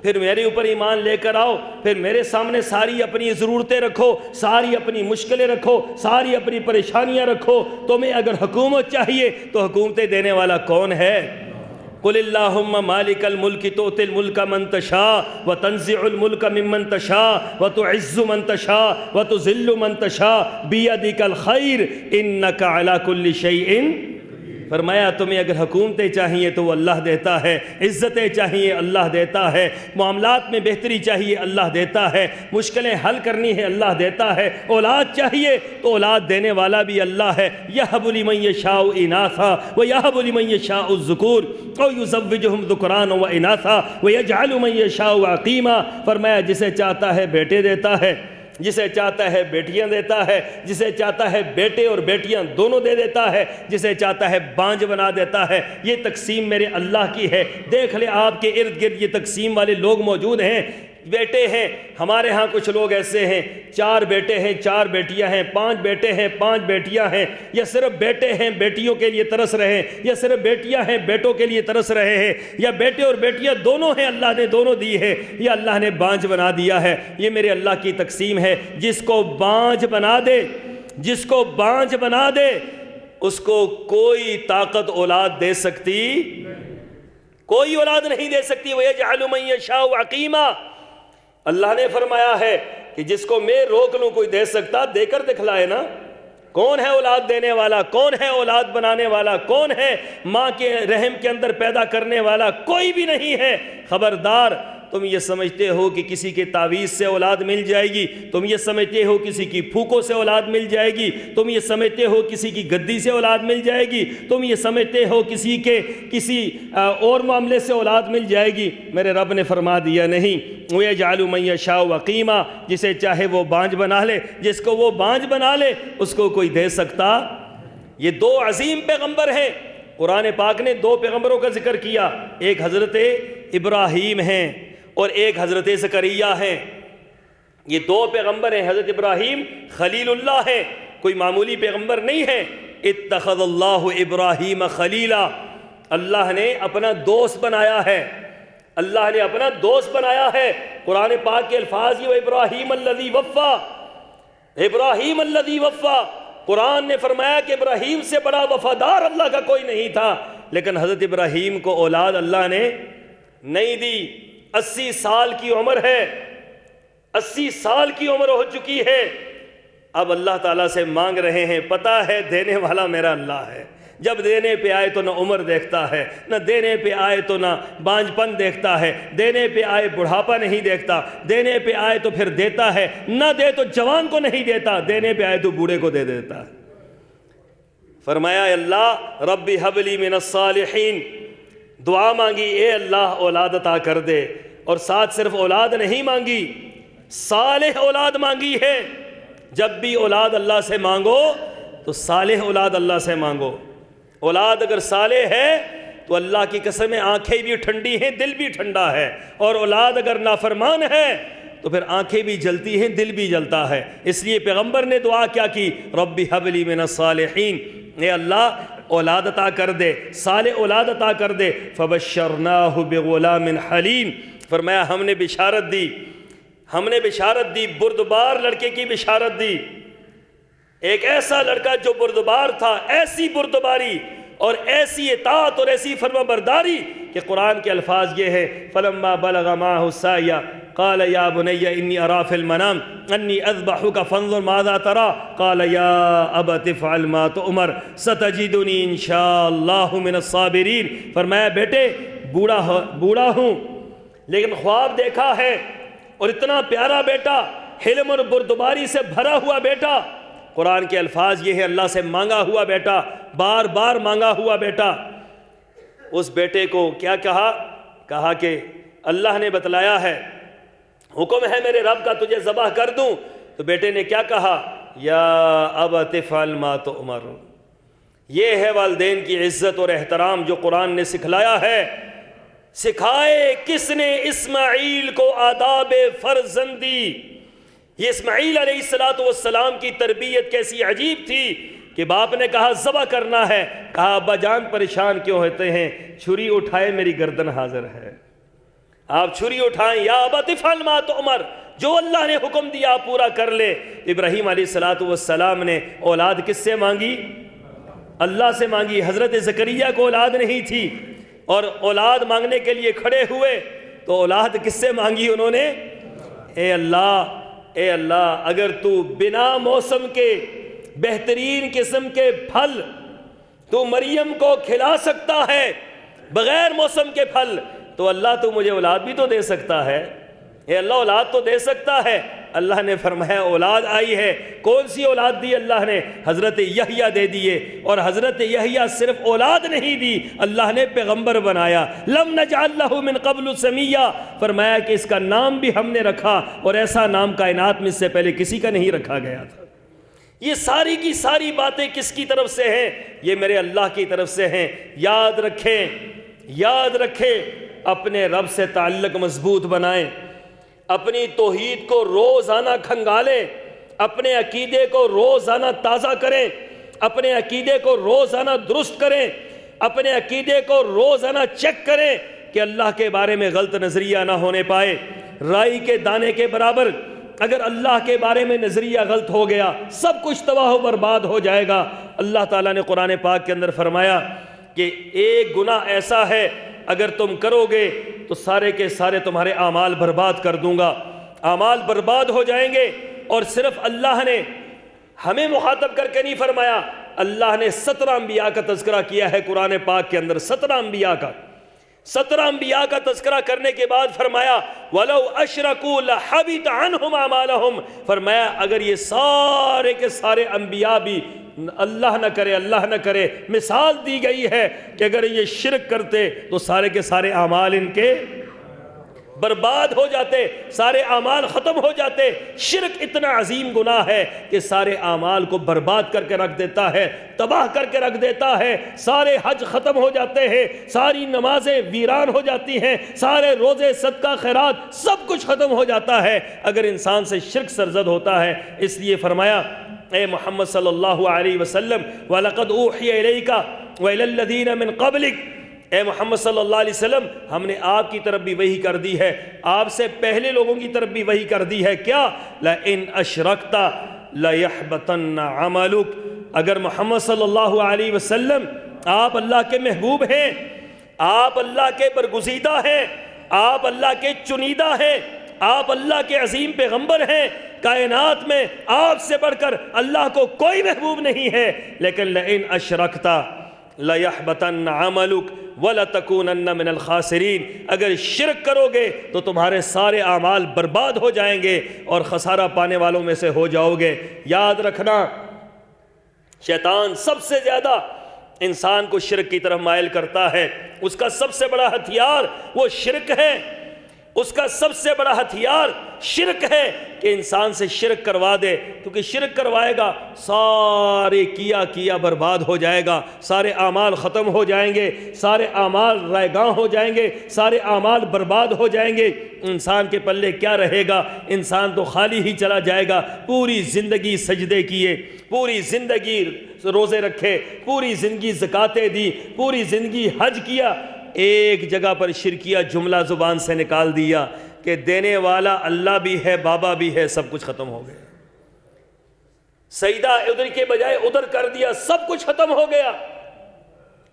پھر میرے اوپر ایمان لے کر آؤ، پھر میرے سامنے ساری اپنی ضرورتیں رکھو، ساری اپنی مشکلیں رکھو، ساری اپنی پریشانیاں رکھو۔ تمہیں اگر حکومت چاہیے تو حکومتیں دینے والا کون ہے؟ قل اللہم مالک الملک تؤتی الملک من تشاء وتنزع الملک ممن تشاء وتعز من تشاء وتذل من تشاء بیدک الخیر انک علی کل شیء۔ فرمایا تمہیں اگر حکومتیں چاہیے تو وہ اللہ دیتا ہے، عزتیں چاہیے اللہ دیتا ہے، معاملات میں بہتری چاہیے اللہ دیتا ہے، مشکلیں حل کرنی ہے اللہ دیتا ہے، اولاد چاہیے تو اولاد دینے والا بھی اللہ ہے۔ یہب لمن یشاء اناثا ویہب لمن یشاء الذکور او یزوجہم ذکرانا واناثا ویجعل من یشاء عقیما۔ فرمایا جسے چاہتا ہے بیٹے دیتا ہے، جسے چاہتا ہے بیٹیاں دیتا ہے، جسے چاہتا ہے بیٹے اور بیٹیاں دونوں دے دیتا ہے، جسے چاہتا ہے بانجھ بنا دیتا ہے۔ یہ تقسیم میرے اللہ کی ہے۔ دیکھ لیں آپ کے ارد گرد یہ تقسیم والے لوگ موجود ہیں، بیٹے ہیں، ہمارے ہاں کچھ لوگ ایسے ہیں 4 بیٹے ہیں 4 بیٹیاں ہیں، 5 بیٹے ہیں 5 بیٹیاں ہیں، یا صرف بیٹے ہیں بیٹیوں کے لیے ترس رہے ہیں، یا صرف بیٹیاں ہیں بیٹوں کے لیے ترس رہے ہیں، یا بیٹے اور بیٹیاں دونوں ہیں، اللہ نے دونوں دی ہے، یا اللہ نے بانجھ بنا دیا ہے۔ یہ میرے اللہ کی تقسیم ہے۔ جس کو بانجھ بنا دے، جس کو بانجھ بنا دے، اس کو کوئی طاقت اولاد دے سکتی، کوئی اولاد نہیں دے سکتی۔ وَيَجْعَلُ مَن يَشَاءُ عَقِيمًا۔ اللہ نے فرمایا ہے کہ جس کو میں روک لوں کوئی دے سکتا، دے کر دکھلائے نا۔ کون ہے اولاد دینے والا؟ کون ہے اولاد بنانے والا؟ کون ہے ماں کے رحم کے اندر پیدا کرنے والا؟ کوئی بھی نہیں ہے۔ خبردار، تم یہ سمجھتے ہو کہ کسی کے تعویذ سے اولاد مل جائے گی، تم یہ سمجھتے ہو کسی کی پھوکوں سے اولاد مل جائے گی، تم یہ سمجھتے ہو کسی کی گدی سے اولاد مل جائے گی، تم یہ سمجھتے ہو کسی اور معاملے سے اولاد مل جائے گی۔ میرے رب نے فرما دیا نہیں۔ وَيَجْعَلُ مَن يَشَاءُ عَقِيمًا، جسے چاہے وہ بانجھ بنا لے، جس کو وہ بانجھ بنا لے اس کو کوئی دے سکتا۔ یہ 2 عظیم پیغمبر ہیں۔ قرآن پاک نے 2 پیغمبروں کا ذکر کیا، ایک حضرت ابراہیم ہیں اور ایک حضرت زکریہ ہیں۔ یہ 2 پیغمبر ہیں۔ حضرت ابراہیم خلیل اللہ ہیں، کوئی معمولی پیغمبر نہیں ہے۔ اتخذ اللہ ابراہیم خلیلا، اللہ نے اپنا دوست بنایا ہے، اللہ نے اپنا دوست بنایا ہے۔ قرآن پاک کے الفاظ یہ ابراہیم الذی وفا، ابراہیم الذی وفا۔ قرآن نے فرمایا کہ ابراہیم سے بڑا وفادار اللہ کا کوئی نہیں تھا، لیکن حضرت ابراہیم کو اولاد اللہ نے نہیں دی۔ 80 سال کی عمر ہے، 80 سال کی عمر ہو چکی ہے، اب اللہ تعالیٰ سے مانگ رہے ہیں۔ پتہ ہے دینے والا میرا اللہ ہے، جب دینے پہ آئے تو نہ عمر دیکھتا ہے، نہ دینے پہ آئے تو نہ بانجھ پن دیکھتا ہے، دینے پہ آئے بڑھاپا نہیں دیکھتا، دینے پہ آئے تو پھر دیتا ہے، نہ دے تو جوان کو نہیں دیتا، دینے پہ آئے تو بوڑھے کو دے دیتا ہے۔ فرمایا اے اللہ رب ہب لی من الصالحین، دعا مانگی اے اللہ اولاد عطا کر دے، اور ساتھ صرف اولاد نہیں مانگی، صالح اولاد مانگی ہے۔ جب بھی اولاد اللہ سے مانگو تو صالح اولاد اللہ سے مانگو۔ اولاد اگر صالح ہے تو اللہ کی قسم ہے آنکھیں بھی ٹھنڈی ہیں، دل بھی ٹھنڈا ہے، اور اولاد اگر نافرمان ہے تو پھر آنکھیں بھی جلتی ہیں، دل بھی جلتا ہے۔ اس لیے پیغمبر نے دعا کیا کی، رب حب لی من الصالحین، اے اللہ اولاد عطا کر دے، صالح اولاد عطا کر دے۔ فبشرناہ بغلام حلیم، فرمایا ہم نے بشارت دی، ہم نے بشارت دی، بردبار لڑکے کی بشارت دی، ایک ایسا لڑکا جو بردبار تھا، ایسی بردباری اور ایسی اطاعت اور ایسی فرما برداری کہ قرآن کے الفاظ یہ ہے، فلما بلغ معه السعي قال يا بني اني ارى في المنام اني اذبحك فانظر ماذا ترى قال يا ابت افعل ما تؤمر ستجدني ان شاء الله من الصابرين۔ فرمایا بیٹے بوڑھا ہوں لیکن خواب دیکھا ہے، اور اتنا پیارا بیٹا، حلم اور بردباری سے بھرا ہوا بیٹا، قرآن کے الفاظ یہ ہے، اللہ سے مانگا ہوا بیٹا، بار بار مانگا ہوا بیٹا۔ اس بیٹے کو کیا کہا کہ اللہ نے بتلایا ہے، حکم ہے میرے رب کا تجھے ذبح کر دوں، تو بیٹے نے کیا کہا، یا ابت افعل ما تؤمر۔ یہ ہے والدین کی عزت اور احترام جو قرآن نے سکھلایا ہے۔ سکھائے کس نے اسماعیل کو آداب فرزندی؟ یہ اسماعیل علیہ السلام کی تربیت کیسی عجیب تھی کہ باپ نے کہا ذبح کرنا ہے، کہا ابا جان پریشان کیوں ہوتے ہیں، چھری اٹھائے میری گردن حاضر ہے، آپ چھری اٹھائیں، یا ابت افعل ما تؤمر، جو اللہ نے حکم دیا آپ پورا کر لے۔ ابراہیم علیہ السلام نے اولاد کس سے مانگی؟ اللہ سے مانگی۔ حضرت زکریا کو اولاد نہیں تھی، اور اولاد مانگنے کے لیے کھڑے ہوئے تو اولاد کس سے مانگی انہوں نے؟ اے اللہ اگر تو بنا موسم کے بہترین قسم کے پھل تو مریم کو کھلا سکتا ہے، بغیر موسم کے پھل، تو اللہ تو مجھے اولاد بھی تو دے سکتا ہے، اے اللہ اولاد تو دے سکتا ہے۔ اللہ نے فرمایا اولاد آئی ہے۔ کون سی اولاد دی اللہ نے؟ حضرت یحییٰ دے دیے، اور حضرت یحییٰ صرف اولاد نہیں دی، اللہ نے پیغمبر بنایا۔ لم نجعل له من قبل سمیہ، فرمایا کہ اس کا نام بھی ہم نے رکھا، اور ایسا نام کائنات میں اس سے پہلے کسی کا نہیں رکھا گیا تھا۔ یہ ساری کی ساری باتیں کس کی طرف سے ہیں؟ یہ میرے اللہ کی طرف سے ہیں۔ یاد رکھیں، اپنے رب سے تعلق مضبوط بنائیں، اپنی توحید کو روزانہ کھنگالیں، اپنے عقیدے کو روزانہ تازہ کریں، اپنے عقیدے کو روزانہ درست کریں، اپنے عقیدے کو روزانہ چیک کریں کہ اللہ کے بارے میں غلط نظریہ نہ ہونے پائے۔ رائی کے دانے کے برابر اگر اللہ کے بارے میں نظریہ غلط ہو گیا، سب کچھ تباہ و برباد ہو جائے گا۔ اللہ تعالیٰ نے قرآن پاک کے اندر فرمایا کہ ایک گناہ ایسا ہے اگر تم کرو گے تو سارے کے سارے تمہارے اعمال برباد کر دوں گا، اعمال برباد ہو جائیں گے۔ اور صرف اللہ نے ہمیں مخاطب کر کے نہیں فرمایا، اللہ نے 17 انبیاء کا تذکرہ کیا ہے قرآن پاک کے اندر، 17 انبیاء کا تذکرہ کرنے کے بعد فرمایا وَلَوْ أَشْرَكُوا لَحَبِطَ عَنْهُمْ أَعْمَالُهُمْ، فرمایا اگر یہ سارے کے سارے انبیاء بھی، اللہ نہ کرے، مثال دی گئی ہے کہ اگر یہ شرک کرتے تو سارے کے سارے اعمال ان کے برباد ہو جاتے، سارے اعمال ختم ہو جاتے۔ شرک اتنا عظیم گناہ ہے کہ سارے اعمال کو برباد کر کے رکھ دیتا ہے، تباہ کر کے رکھ دیتا ہے۔ سارے حج ختم ہو جاتے ہیں، ساری نمازیں ویران ہو جاتی ہیں، سارے روزے صدقہ خیرات سب کچھ ختم ہو جاتا ہے اگر انسان سے شرک سرزد ہوتا ہے۔ اس لیے فرمایا اے محمد صلی اللہ علیہ وسلم وَلَقَدْ أُوحِيَ إِلَيْكَ وَإِلَى الَّذِينَ مِن قَبْلِكَ، اے محمد صلی اللہ علیہ وسلم ہم نے آپ کی طرف بھی وحی کر دی ہے، آپ سے پہلے لوگوں کی طرف بھی وحی کر دی ہے۔ کیا؟ لَإِنْ أَشْرَكْتَ لَيَحْبَطَنَّ عَمَلُكَ، اگر محمد صلی اللہ علیہ وسلم آپ اللہ کے محبوب ہیں، آپ اللہ کے برگزیدہ ہیں، آپ اللہ کے چنیدہ ہیں، آپ اللہ کے عظیم پیغمبر ہیں، کائنات میں آپ سے بڑھ کر اللہ کو کوئی محبوب نہیں ہے، لیکن لَإِنْ أَشْرَكْتَ لَيَحْبَطَنَّ عَمَلُكَ وَلَتَكُونَنَّ مِنَ الْخَاسِرِينَ، اگر شرک کرو گے تو تمہارے سارے اعمال برباد ہو جائیں گے اور خسارہ پانے والوں میں سے ہو جاؤ گے۔ یاد رکھنا، شیطان سب سے زیادہ انسان کو شرک کی طرف مائل کرتا ہے، اس کا سب سے بڑا ہتھیار وہ شرک ہے۔ اس کا سب سے بڑا ہتھیار شرک ہے کہ انسان سے شرک کروا دے، کیونکہ شرک کروائے گا سارے کیا برباد ہو جائے گا، سارے اعمال ختم ہو جائیں گے، سارے اعمال رائگاں ہو جائیں گے، سارے اعمال برباد ہو جائیں گے، انسان کے پلے کیا رہے گا؟ انسان تو خالی ہی چلا جائے گا۔ پوری زندگی سجدے کیے، پوری زندگی روزے رکھے، پوری زندگی زکاتیں دی، پوری زندگی حج کیا، ایک جگہ پر شرکیہ جملہ زبان سے نکال دیا کہ دینے والا اللہ بھی ہے، بابا بھی ہے، سب کچھ ختم ہو گیا۔ سجدہ ادھر کے بجائے ادھر کر دیا، سب کچھ ختم ہو گیا،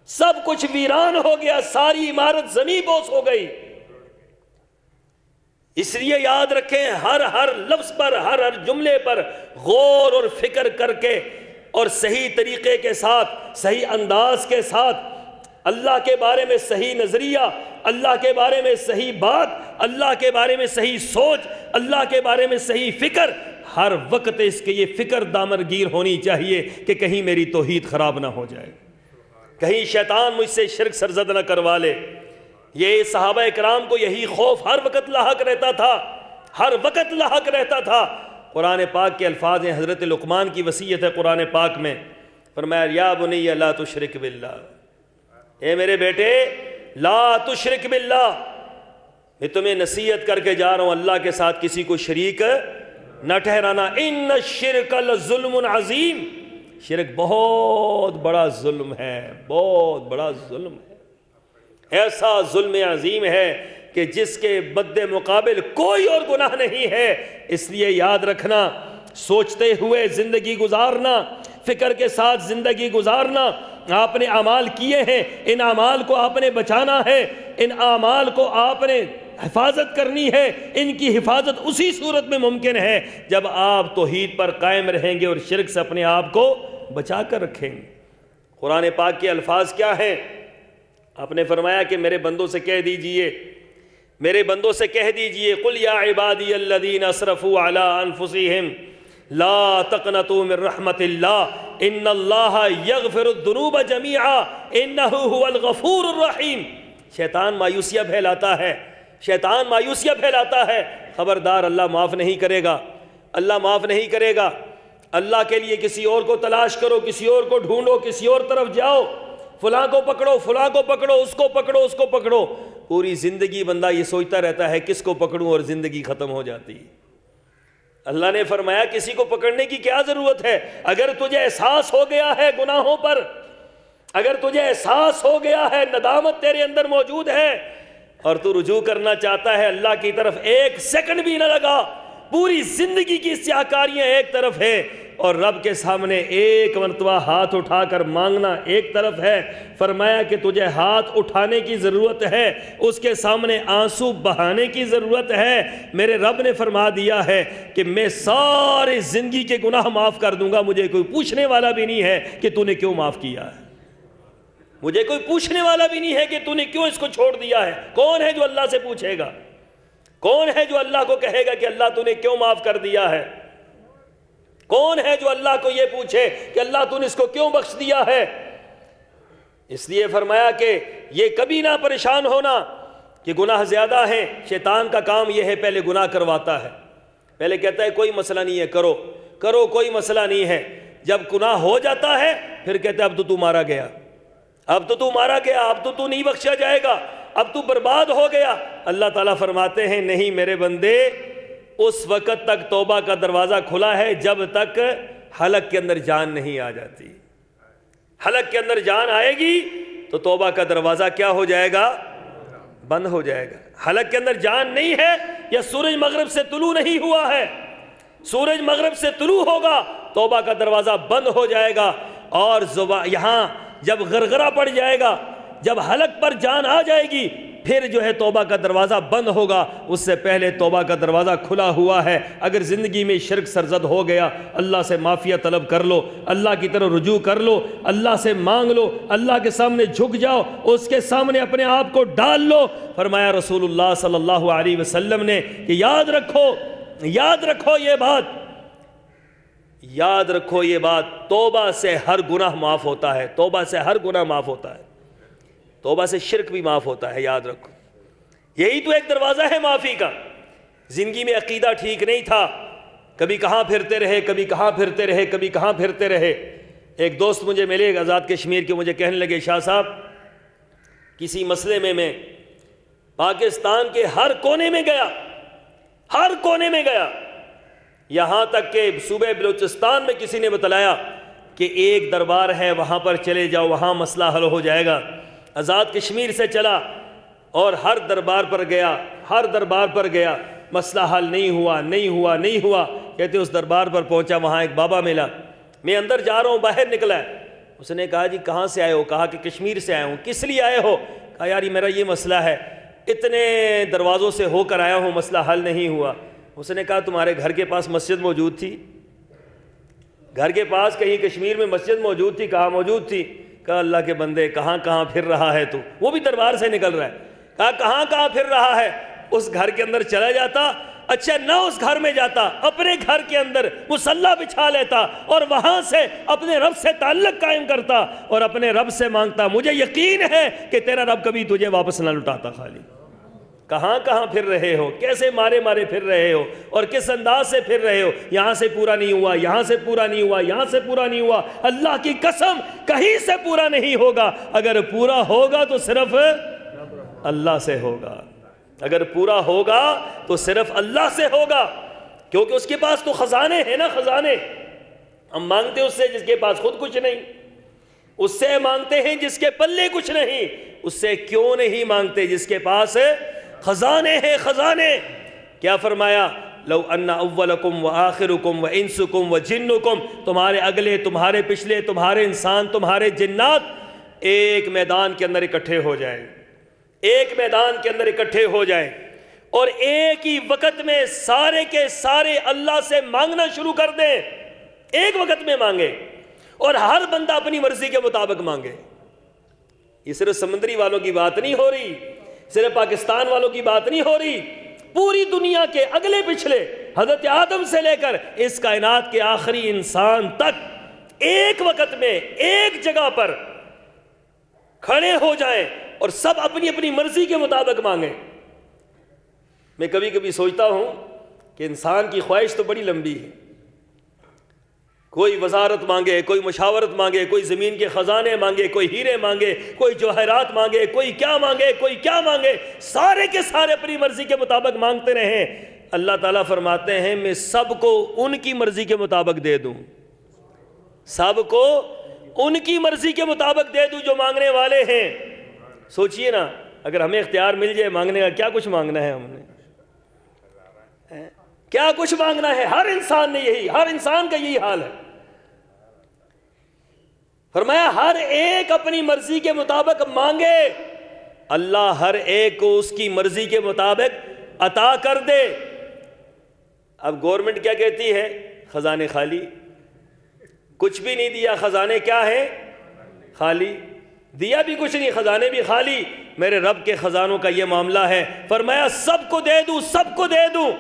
سب کچھ ویران ہو گیا، ساری عمارت زمین بوس ہو گئی۔ اس لیے یاد رکھیں، ہر لفظ پر، ہر جملے پر غور اور فکر کر کے اور صحیح طریقے کے ساتھ، صحیح انداز کے ساتھ، اللہ کے بارے میں صحیح نظریہ، اللہ کے بارے میں صحیح بات، اللہ کے بارے میں صحیح سوچ، اللہ کے بارے میں صحیح فکر، ہر وقت اس کے یہ فکر دامنگیر ہونی چاہیے کہ کہیں میری توحید خراب نہ ہو جائے، کہیں شیطان مجھ سے شرک سرزد نہ کروا لے۔ یہ صحابہ کرام کو یہی خوف ہر وقت لاحق رہتا تھا، ہر وقت لاحق رہتا تھا۔ قرآن پاک کے الفاظ ہیں، حضرت لقمان کی وصیت ہے قرآن پاک میں، فرمایا یا بنی لا تشرک باللہ، اے میرے بیٹے لا تشرک باللہ، میں تمہیں نصیحت کر کے جا رہا ہوں اللہ کے ساتھ کسی کو شریک نہ ٹھہرانا، ان الشرک لظلم عظیم، شرک بہت بڑا ظلم ہے، بہت بڑا ظلم ہے، ایسا ظلم عظیم ہے کہ جس کے بد مقابل کوئی اور گناہ نہیں ہے۔ اس لیے یاد رکھنا، سوچتے ہوئے زندگی گزارنا، فکر کے ساتھ زندگی گزارنا۔ آپ نے اعمال کیے ہیں، ان اعمال کو آپ نے بچانا ہے، ان اعمال کو آپ نے حفاظت کرنی ہے۔ ان کی حفاظت اسی صورت میں ممکن ہے جب آپ توحید پر قائم رہیں گے اور شرک سے اپنے آپ کو بچا کر رکھیں گے۔ قرآن پاک کے الفاظ کیا ہیں؟ آپ نے فرمایا کہ میرے بندوں سے کہہ دیجئے، میرے بندوں سے کہہ دیجئے قل یا عبادی الذین اسرفوا علی انفسہم لا تقنطوا من رحمت اللہ ان اللہ یغفر الذنوب جمیعا انہ هو الغفور الرحیم۔ شیطان مایوسیہ پھیلاتا ہے، شیطان مایوسیہ پھیلاتا ہے، خبردار اللہ معاف نہیں کرے گا، اللہ معاف نہیں کرے گا۔ اللہ کے لیے کسی اور کو تلاش کرو، کسی اور کو ڈھونڈو، کسی اور طرف جاؤ، فلاں کو پکڑو، فلاں کو پکڑو، اس کو پکڑو، اس کو پکڑو۔ پوری زندگی بندہ یہ سوچتا رہتا ہے کس کو پکڑوں، اور زندگی ختم ہو جاتی ہے۔ اللہ نے فرمایا کسی کو پکڑنے کی کیا ضرورت ہے؟ اگر تجھے احساس ہو گیا ہے گناہوں پر، اگر تجھے احساس ہو گیا ہے، ندامت تیرے اندر موجود ہے اور تو رجوع کرنا چاہتا ہے اللہ کی طرف، ایک سیکنڈ بھی نہ لگا، پوری زندگی کی سیاہکاریاں ایک طرف ہے اور رب کے سامنے ایک مرتبہ ہاتھ اٹھا کر مانگنا ایک طرف ہے۔ فرمایا کہ تجھے ہاتھ اٹھانے کی ضرورت ہے، اس کے سامنے آنسو بہانے کی ضرورت ہے۔ میرے رب نے فرما دیا ہے کہ میں سارے زندگی کے گناہ معاف کر دوں گا، مجھے کوئی پوچھنے والا بھی نہیں ہے کہ تو نے کیوں معاف کیا ہے، مجھے کوئی پوچھنے والا بھی نہیں ہے کہ تو نے کیوں اس کو چھوڑ دیا ہے۔ کون ہے جو اللہ سے پوچھے گا؟ کون ہے جو اللہ کو کہے گا کہ اللہ تو نے کیوں معاف کر دیا ہے؟ کون ہے جو اللہ کو یہ پوچھے کہ اللہ تو نے اس کو کیوں بخش دیا ہے؟ اس لیے فرمایا کہ یہ کبھی نہ پریشان ہونا کہ گناہ زیادہ ہیں۔ شیطان کا کام یہ ہے، پہلے گناہ کرواتا ہے، پہلے کہتا ہے کوئی مسئلہ نہیں ہے، کرو کرو، کوئی مسئلہ نہیں ہے۔ جب گناہ ہو جاتا ہے پھر کہتا ہے اب تو مارا گیا، اب تو مارا گیا، اب تو نہیں بخشا جائے گا، اب تو برباد ہو گیا۔ اللہ تعالیٰ فرماتے ہیں نہیں میرے بندے، اس وقت تک توبہ کا دروازہ کھلا ہے جب تک حلق کے اندر جان نہیں آ جاتی۔ حلق کے اندر جان آئے گی تو توبہ کا دروازہ کیا ہو جائے گا؟ بند ہو جائے گا۔ حلق کے اندر جان نہیں ہے یا سورج مغرب سے طلوع نہیں ہوا ہے، سورج مغرب سے طلوع ہوگا توبہ کا دروازہ بند ہو جائے گا، اور یہاں جب غرغرہ پڑ جائے گا، جب حلق پر جان آ جائے گی پھر جو ہے توبہ کا دروازہ بند ہوگا۔ اس سے پہلے توبہ کا دروازہ کھلا ہوا ہے۔ اگر زندگی میں شرک سرزد ہو گیا، اللہ سے معافیہ طلب کر لو، اللہ کی طرف رجوع کر لو، اللہ سے مانگ لو، اللہ کے سامنے جھک جاؤ، اس کے سامنے اپنے آپ کو ڈال لو۔ فرمایا رسول اللہ صلی اللہ علیہ وسلم نے کہ یاد رکھو، یاد رکھو یہ بات، یاد رکھو یہ بات، توبہ سے ہر گناہ معاف ہوتا ہے، توبہ سے ہر گناہ معاف ہوتا ہے، توبہ سے شرک بھی معاف ہوتا ہے، یاد رکھو۔ یہی تو ایک دروازہ ہے معافی کا. زندگی میں عقیدہ ٹھیک نہیں تھا, کبھی کہاں پھرتے رہے, کبھی کہاں پھرتے رہے, کبھی کہاں پھرتے رہے. ایک دوست مجھے ملے آزاد کشمیر کے, مجھے کہنے لگے شاہ صاحب کسی مسئلے میں پاکستان کے ہر کونے میں گیا, ہر کونے میں گیا, یہاں تک کہ صوبہ بلوچستان میں کسی نے بتلایا کہ ایک دربار ہے وہاں پر چلے جاؤ, وہاں مسئلہ حل ہو جائے گا. آزاد کشمیر سے چلا اور ہر دربار پر گیا, ہر دربار پر گیا, مسئلہ حل نہیں ہوا, نہیں ہوا, نہیں ہوا. کہتے اس دربار پر پہنچا, وہاں ایک بابا ملا, میں اندر جا رہا ہوں, باہر نکلا ہے. اس نے کہا جی کہاں سے آئے ہو؟ کہا کہ کشمیر سے آیا ہوں. کس لیے آئے ہو؟ کہا یار میرا یہ مسئلہ ہے, اتنے دروازوں سے ہو کر آیا ہوں, مسئلہ حل نہیں ہوا. اس نے کہا تمہارے گھر کے پاس مسجد موجود تھی؟ گھر کے پاس کہیں کشمیر میں مسجد موجود تھی؟ کہاں موجود تھی. کہا اللہ کے بندے کہاں کہاں پھر رہا ہے تو, وہ بھی دربار سے نکل رہا ہے. کہا کہاں کہاں پھر رہا ہے؟ اس گھر کے اندر چلا جاتا, اچھا نہ اس گھر میں جاتا, اپنے گھر کے اندر مصلی بچھا لیتا اور وہاں سے اپنے رب سے تعلق قائم کرتا اور اپنے رب سے مانگتا. مجھے یقین ہے کہ تیرا رب کبھی تجھے واپس نہ لٹاتا. خالی کہاں کہاں پھر رہے ہو, کیسے مارے مارے پھر رہے ہو اور کس انداز سے پھر رہے ہو. یہاں سے پورا نہیں ہوا, یہاں سے پورا نہیں ہوا, یہاں سے پورا نہیں ہوا. اللہ کی قسم کہیں سے پورا نہیں ہوگا. اگر پورا ہوگا تو صرف اللہ سے ہوگا, اگر پورا ہوگا تو صرف اللہ سے ہوگا, کیونکہ اس کے پاس تو خزانے ہیں نا, خزانے. ہم مانگتے اس سے جس کے پاس خود کچھ نہیں, اس سے مانگتے ہیں جس کے پلے کچھ نہیں. اس سے کیوں نہیں مانگتے جس کے پاس خزانے ہیں, خزانے. کیا فرمایا؟ لو ان اولکم وآخرکم وانسکم وجنکم, تمہارے اگلے, تمہارے پچھلے, تمہارے انسان, تمہارے جنات ایک میدان کے اندر اکٹھے ہو جائیں, ایک میدان کے اندر اکٹھے ہو جائیں اور ایک ہی وقت میں سارے کے سارے اللہ سے مانگنا شروع کر دیں, ایک وقت میں مانگے اور ہر بندہ اپنی مرضی کے مطابق مانگے. یہ صرف سمندری والوں کی بات نہیں ہو رہی, صرف پاکستان والوں کی بات نہیں ہو رہی, پوری دنیا کے اگلے پچھلے حضرت آدم سے لے کر اس کائنات کے آخری انسان تک ایک وقت میں ایک جگہ پر کھڑے ہو جائیں اور سب اپنی اپنی مرضی کے مطابق مانگیں. میں کبھی کبھی سوچتا ہوں کہ انسان کی خواہش تو بڑی لمبی ہے. کوئی وزارت مانگے, کوئی مشاورت مانگے, کوئی زمین کے خزانے مانگے, کوئی ہیرے مانگے, کوئی جواہرات مانگے, کوئی کیا مانگے, کوئی کیا مانگے, سارے کے سارے اپنی مرضی کے مطابق مانگتے رہیں. اللہ تعالیٰ فرماتے ہیں میں سب کو ان کی مرضی کے مطابق دے دوں, سب کو ان کی مرضی کے مطابق دے دوں جو مانگنے والے ہیں. سوچئے نا, اگر ہمیں اختیار مل جائے مانگنے کا, کیا کچھ مانگنا ہے ہم نے, کیا کچھ مانگنا ہے. ہر انسان نے یہی, ہر انسان کا یہی حال ہے. فرمایا ہر ایک اپنی مرضی کے مطابق مانگے, اللہ ہر ایک کو اس کی مرضی کے مطابق عطا کر دے. اب گورنمنٹ کیا کہتی ہے؟ خزانے خالی, کچھ بھی نہیں دیا, خزانے کیا ہیں؟ خالی. دیا بھی کچھ نہیں, خزانے بھی خالی. میرے رب کے خزانوں کا یہ معاملہ ہے. فرمایا سب کو دے دوں, سب کو دے دوں,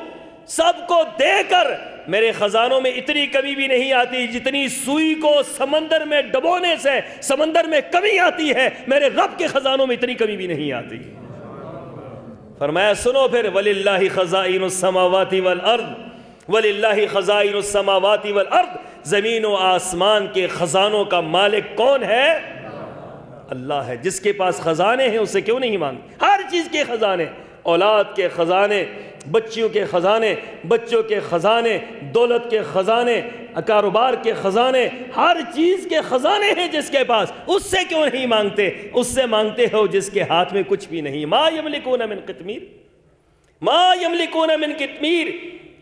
سب کو دے کر میرے خزانوں میں اتنی کمی بھی نہیں آتی جتنی سوئی کو سمندر میں ڈبونے سے سمندر میں کمی آتی ہے, میرے رب کے خزانوں میں اتنی کمی بھی نہیں آتی. فرمایا سنو پھر, وَلِلَّهِ خَزَائِنُ السَّمَاوَاتِ وَالْأَرْضِ وَلِلَّهِ خَزَائِنُ السَّمَاوَاتِ وَالْأَرْضِ. زمین و آسمان کے خزانوں کا مالک کون ہے؟ اللہ ہے. جس کے پاس خزانے ہیں اسے کیوں نہیں مانگتے؟ ہر چیز کے خزانے, اولاد کے خزانے, بچیوں کے خزانے, بچوں کے خزانے, دولت کے خزانے, کاروبار کے خزانے, ہر چیز کے خزانے ہیں جس کے پاس. اس سے کیوں نہیں مانگتے؟ اس سے مانگتے ہو جس کے ہاتھ میں کچھ بھی نہیں. ما یملکون من قطمیر, ما یملکون من قطمیر,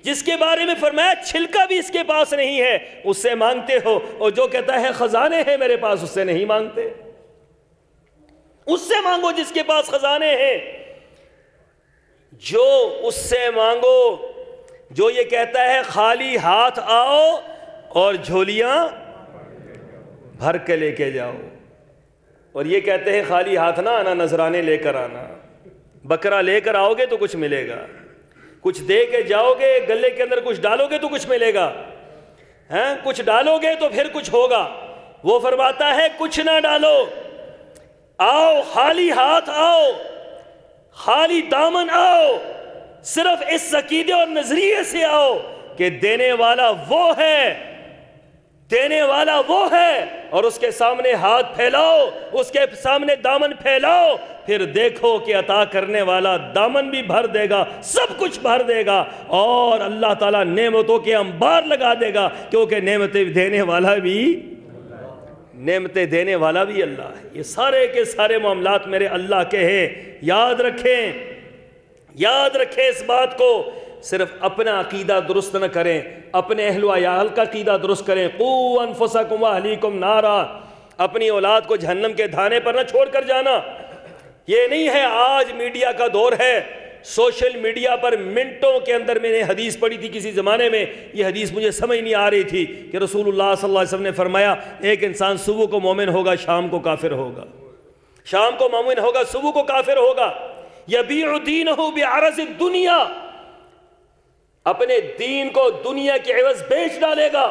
جس کے بارے میں فرمایا چھلکا بھی اس کے پاس نہیں ہے, اس سے مانگتے ہو. اور جو کہتا ہے خزانے ہیں میرے پاس, اس سے نہیں مانگتے. اس سے مانگو جس کے پاس خزانے ہیں. جو اس سے مانگو جو یہ کہتا ہے خالی ہاتھ آؤ اور جھولیاں بھر کے لے کے جاؤ, اور یہ کہتے ہیں خالی ہاتھ نہ آنا, نذرانے لے کر آنا. بکرا لے کر آؤ گے تو کچھ ملے گا, کچھ دے کے جاؤ گے, گلے کے اندر کچھ ڈالو گے تو کچھ ملے گا, کچھ ڈالو گے تو پھر کچھ ہوگا. وہ فرماتا ہے کچھ نہ ڈالو, آؤ خالی ہاتھ آؤ. خالی دامن آؤ، صرف اس عقیدے اور نظریے سے آؤ کہ دینے والا وہ ہے، دینے والا وہ ہے، اور اس کے سامنے ہاتھ پھیلاؤ، اس کے سامنے دامن پھیلاؤ، پھر دیکھو کہ عطا کرنے والا دامن بھی بھر دے گا، سب کچھ بھر دے گا، اور اللہ تعالیٰ نعمتوں کے انبار لگا دے گا، کیونکہ نعمتیں دینے والا بھی اللہ ہے۔ یہ سارے کے سارے معاملات میرے اللہ کے ہیں، یاد رکھیں اس بات کو۔ صرف اپنا عقیدہ درست نہ کریں، اپنے اہل و عیال کا عقیدہ درست کریں۔ قوا انفسکم واہلیکم نارا، اپنی اولاد کو جہنم کے دھانے پر نہ چھوڑ کر جانا۔ یہ نہیں ہے آج میڈیا کا دور ہے، سوشل میڈیا پر منٹوں کے اندر میں نے حدیث پڑھی تھی کسی زمانے میں، یہ حدیث مجھے سمجھ نہیں آ رہی تھی کہ رسول اللہ صلی اللہ علیہ وسلم نے فرمایا ایک انسان صبح کو مومن ہوگا، شام کو کافر ہوگا، شام کو مومن ہوگا، صبح کو کافر ہوگا۔ یبیع دینہ بعرض الدنیا، اپنے دین کو دنیا کے عوض بیچ ڈالے گا،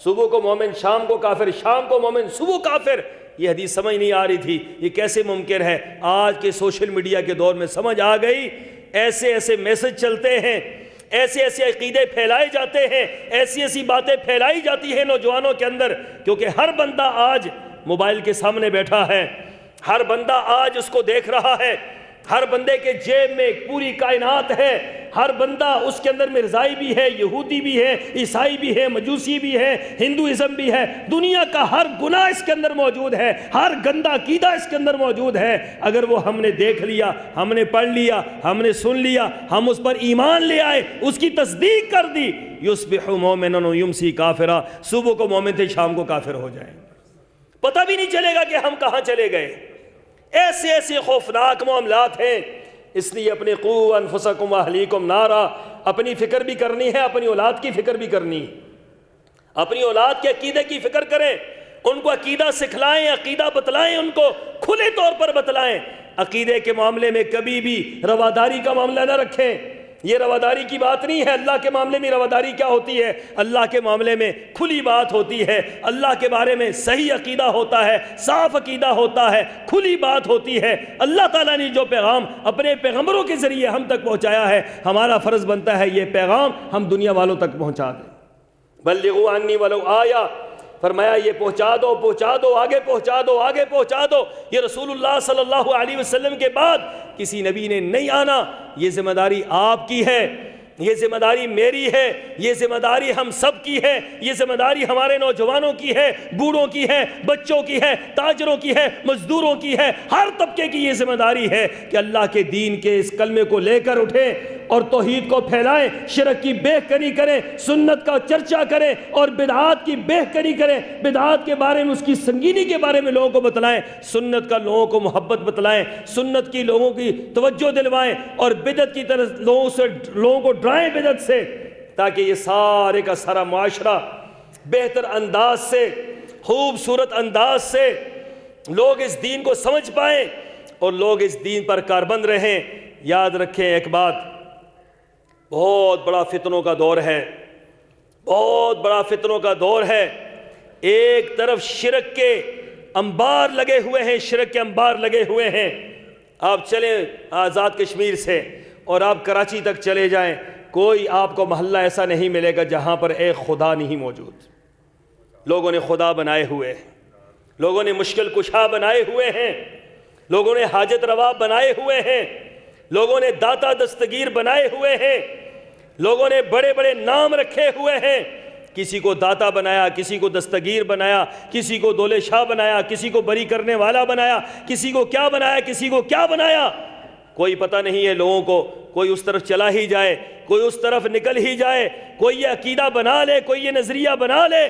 صبح کو مومن شام کو کافر، شام کو مومن صبح کافر۔ یہ حدیث سمجھ نہیں آ رہی تھی، یہ کیسے ممکن ہے؟ آج کے سوشل میڈیا کے دور میں سمجھ آ گئی۔ ایسے ایسے میسج چلتے ہیں، ایسے ایسے عقیدے پھیلائے جاتے ہیں، ایسی ایسی باتیں پھیلائی جاتی ہیں نوجوانوں کے اندر، کیونکہ ہر بندہ آج موبائل کے سامنے بیٹھا ہے، ہر بندہ آج اس کو دیکھ رہا ہے، ہر بندے کے جیب میں پوری کائنات ہے، ہر بندہ اس کے اندر مرزائی بھی ہے، یہودی بھی ہے، عیسائی بھی ہے، مجوسی بھی ہے، ہندوازم بھی ہے، دنیا کا ہر گناہ اس کے اندر موجود ہے، ہر گندا عقیدہ اس کے اندر موجود ہے۔ اگر وہ ہم نے دیکھ لیا، ہم نے پڑھ لیا، ہم نے سن لیا، ہم اس پر ایمان لے آئے، اس کی تصدیق کر دی، یصبح مومنا یمسی کافرا، صبح کو مومن تھے شام کو کافر ہو جائیں، پتہ بھی نہیں چلے گا کہ ہم کہاں چلے گئے۔ ایسے ایسے خوفناک معاملات ہیں، اس لیے اپنے قوا انفسکم واہلیکم نارا، اپنی فکر بھی کرنی ہے، اپنی اولاد کی فکر بھی کرنی ہے، اپنی اولاد کے عقیدے کی فکر کریں، ان کو عقیدہ سکھلائیں، عقیدہ بتلائیں، ان کو کھلے طور پر بتلائیں۔ عقیدے کے معاملے میں کبھی بھی رواداری کا معاملہ نہ رکھیں، یہ رواداری کی بات نہیں ہے۔ اللہ کے معاملے میں رواداری کیا ہوتی ہے؟ اللہ کے معاملے میں کھلی بات ہوتی ہے، اللہ کے بارے میں صحیح عقیدہ ہوتا ہے، صاف عقیدہ ہوتا ہے، کھلی بات ہوتی ہے۔ اللہ تعالیٰ نے جو پیغام اپنے پیغمبروں کے ذریعے ہم تک پہنچایا ہے، ہمارا فرض بنتا ہے یہ پیغام ہم دنیا والوں تک پہنچا دیں۔ بلغوا عنی ولو آیا، فرمایا یہ پہنچا دو، پہنچا دو، آگے پہنچا دو، آگے پہنچا دو۔ یہ رسول اللہ صلی اللہ علیہ وسلم کے بعد کسی نبی نے نہیں آنا، یہ ذمہ داری آپ کی ہے، یہ ذمہ داری میری ہے، یہ ذمہ داری ہم سب کی ہے، یہ ذمہ داری ہمارے نوجوانوں کی ہے، بوڑھوں کی ہے، بچوں کی ہے، تاجروں کی ہے، مزدوروں کی ہے، ہر طبقے کی یہ ذمہ داری ہے کہ اللہ کے دین کے اس کلمے کو لے کر اٹھیں اور توحید کو پھیلائیں، شرک کی بہتری کریں، سنت کا چرچا کریں اور بدعات کی بہتری کریں، بدعات کے بارے میں، اس کی سنگینی کے بارے میں لوگوں کو بتلائیں، سنت کا لوگوں کو محبت بتلائیں، سنت کی لوگوں کی توجہ دلوائیں، اور بدعت کی طرف لوگوں کو ڈرائیں بدعت سے، تاکہ یہ سارے کا سارا معاشرہ بہتر انداز سے، خوبصورت انداز سے لوگ اس دین کو سمجھ پائیں اور لوگ اس دین پر کاربند رہیں۔ یاد رکھیں ایک بات، بہت بڑا فتنوں کا دور ہے، بہت بڑا فتنوں کا دور ہے۔ ایک طرف شرک کے انبار لگے ہوئے ہیں، شرک کے انبار لگے ہوئے ہیں۔ آپ چلیں آزاد کشمیر سے اور آپ کراچی تک چلے جائیں، کوئی آپ کو محلہ ایسا نہیں ملے گا جہاں پر ایک خدا نہیں موجود۔ لوگوں نے خدا بنائے ہوئے ہیں، لوگوں نے مشکل کشا بنائے ہوئے ہیں، لوگوں نے حاجت روا بنائے ہوئے ہیں، لوگوں نے داتا دستگیر بنائے ہوئے ہیں، لوگوں نے بڑے بڑے نام رکھے ہوئے ہیں، کسی کو داتا بنایا، کسی کو دستگیر بنایا، کسی کو دولے شاہ بنایا، کسی کو بری کرنے والا بنایا، کسی کو کیا بنایا، کسی کو کیا بنایا، کوئی پتہ نہیں ہے لوگوں کو۔ کوئی اس طرف چلا ہی جائے، کوئی اس طرف نکل ہی جائے، کوئی یہ عقیدہ بنا لے، کوئی یہ نظریہ بنا لے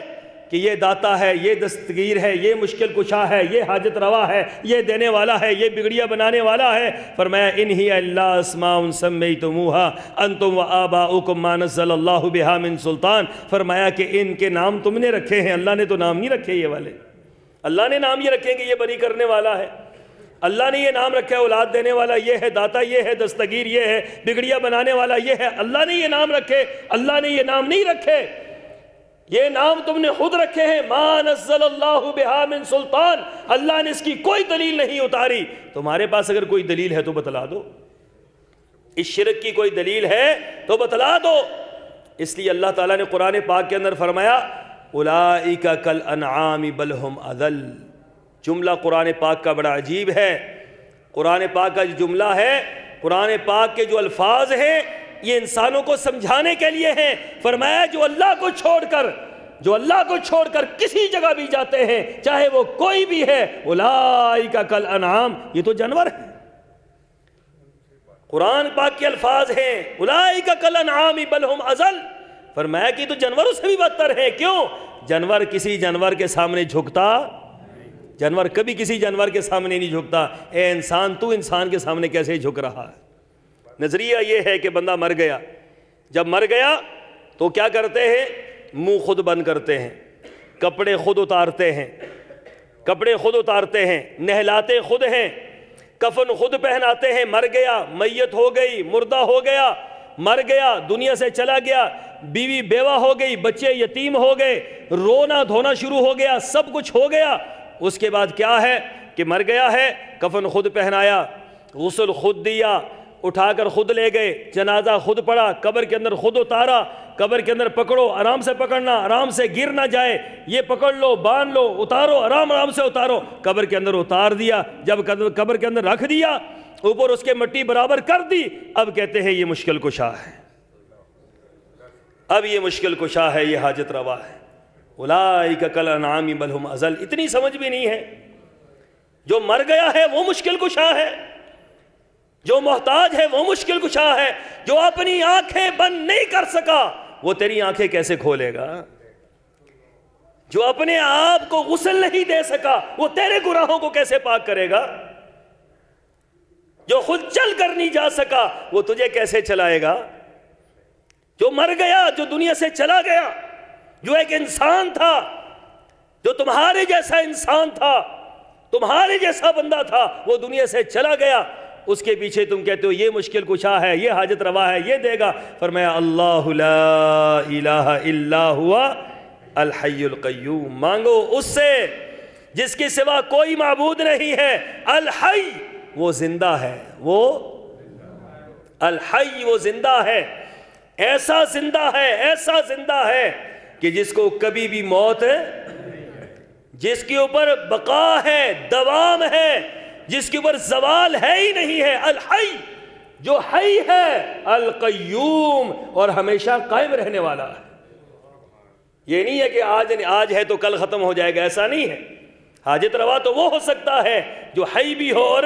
کہ یہ داتا ہے، یہ دستگیر ہے، یہ مشکل کشا ہے، یہ حاجت روا ہے، یہ دینے والا ہے، یہ بگڑیاں بنانے والا ہے۔ فرمایا ان ہی اللہ اسماء سمیتموہا انتم وآباؤکم ما نزل اللہ بہا من سلطان۔ فرمایا کہ ان کے نام تم نے رکھے ہیں، اللہ نے تو نام نہیں رکھے یہ والے۔ اللہ نے نام یہ رکھیں کہ یہ بری کرنے والا ہے، اللہ نے یہ نام رکھا ہے اولاد دینے والا یہ ہے، داتا یہ ہے، دستگیر یہ ہے، بگڑیاں بنانے والا یہ ہے۔ اللہ نے یہ نام رکھے، اللہ نے یہ نام نہیں رکھے، یہ نام تم نے خود رکھے ہیں۔ ما نزل اللہ بہا من سلطان، اللہ نے اس کی کوئی دلیل نہیں اتاری۔ تمہارے پاس اگر کوئی دلیل ہے تو بتلا دو، اس شرک کی کوئی دلیل ہے تو بتلا دو۔ اس لیے اللہ تعالیٰ نے قرآن پاک کے اندر فرمایا اولئک کالانعام بل ہم اضل۔ جملہ قرآن پاک کا بڑا عجیب ہے۔ قرآن پاک کا جو جملہ ہے، قرآن پاک کے جو الفاظ ہیں، یہ انسانوں کو سمجھانے کے لیے ہیں۔ فرمایا جو اللہ کو چھوڑ کر کسی جگہ بھی جاتے ہیں، چاہے وہ کوئی بھی ہے، اولئک کالانعام، یہ تو جانور ہے۔ قرآن پاک کے الفاظ ہیں اولئک کالانعام بل ہم اضل۔ فرمایا کہ تو جانوروں سے بھی بدتر ہے۔ کیوں؟ جانور کسی جانور کے سامنے جھکتا، جانور کبھی کسی جانور کے سامنے نہیں جھکتا۔ اے انسان، تو انسان کے سامنے کیسے جھک رہا ہے؟ نظریہ یہ ہے کہ بندہ مر گیا، جب مر گیا تو کیا کرتے ہیں؟ منہ خود بند کرتے ہیں، کپڑے خود اتارتے ہیں، نہلاتے خود ہیں، کفن خود پہناتے ہیں۔ مر گیا، میت ہو گئی، مردہ ہو گیا، مر گیا، دنیا سے چلا گیا، بیوی بیوہ ہو گئی، بچے یتیم ہو گئے، رونا دھونا شروع ہو گیا، سب کچھ ہو گیا۔ اس کے بعد کیا ہے کہ مر گیا ہے، کفن خود پہنایا، غسل خود دیا، اٹھا کر خود لے گئے، جنازہ خود پڑا، قبر کے اندر خود اتارا، قبر کے اندر پکڑو، آرام سے پکڑنا، آرام سے گر نہ جائے، یہ پکڑ لو، باندھ لو، اتارو، آرام سے اتارو، قبر کے اندر اتار دیا۔ جب قبر کے اندر رکھ دیا، اوپر اس کے مٹی برابر کر دی، اب کہتے ہیں یہ مشکل کشا ہے، اب یہ مشکل کشا ہے، یہ حاجت روا ہے۔ اولئک کالانعام بل ہم اضل۔ اتنی سمجھ بھی نہیں ہے۔ جو مر گیا ہے وہ مشکل کشا ہے، جو محتاج ہے وہ مشکل کشا ہے، جو اپنی آنکھیں بند نہیں کر سکا وہ تیری آنکھیں کیسے کھولے گا؟ جو اپنے آپ کو غسل نہیں دے سکا وہ تیرے گناہوں کو کیسے پاک کرے گا؟ جو خود چل کر نہیں جا سکا وہ تجھے کیسے چلائے گا؟ جو مر گیا، جو دنیا سے چلا گیا، جو ایک انسان تھا، جو تمہارے جیسا انسان تھا، تمہارے جیسا بندہ تھا، وہ دنیا سے چلا گیا، اس کے پیچھے تم کہتے ہو یہ مشکل کشا ہے، یہ حاجت روا ہے، یہ دے گا۔ فرمایا اللہ لا الہ الا ہوا الحی القیوم، مانگو اس سے جس کے سوا کوئی معبود نہیں ہے۔ الحی، وہ زندہ ہے، وہ الحی، وہ زندہ ہے، ایسا زندہ ہے، ایسا زندہ ہے کہ جس کو کبھی بھی موت، جس کے اوپر بقا ہے، دوام ہے، جس کے اوپر زوال ہے ہی نہیں ہے۔ الحی، جو حی ہے، القیوم، اور ہمیشہ قائم رہنے والا ہے۔ یہ نہیں ہے کہ آج ہے تو کل ختم ہو جائے گا، ایسا نہیں ہے۔ حاجت روا تو وہ ہو سکتا ہے جو حی بھی ہو اور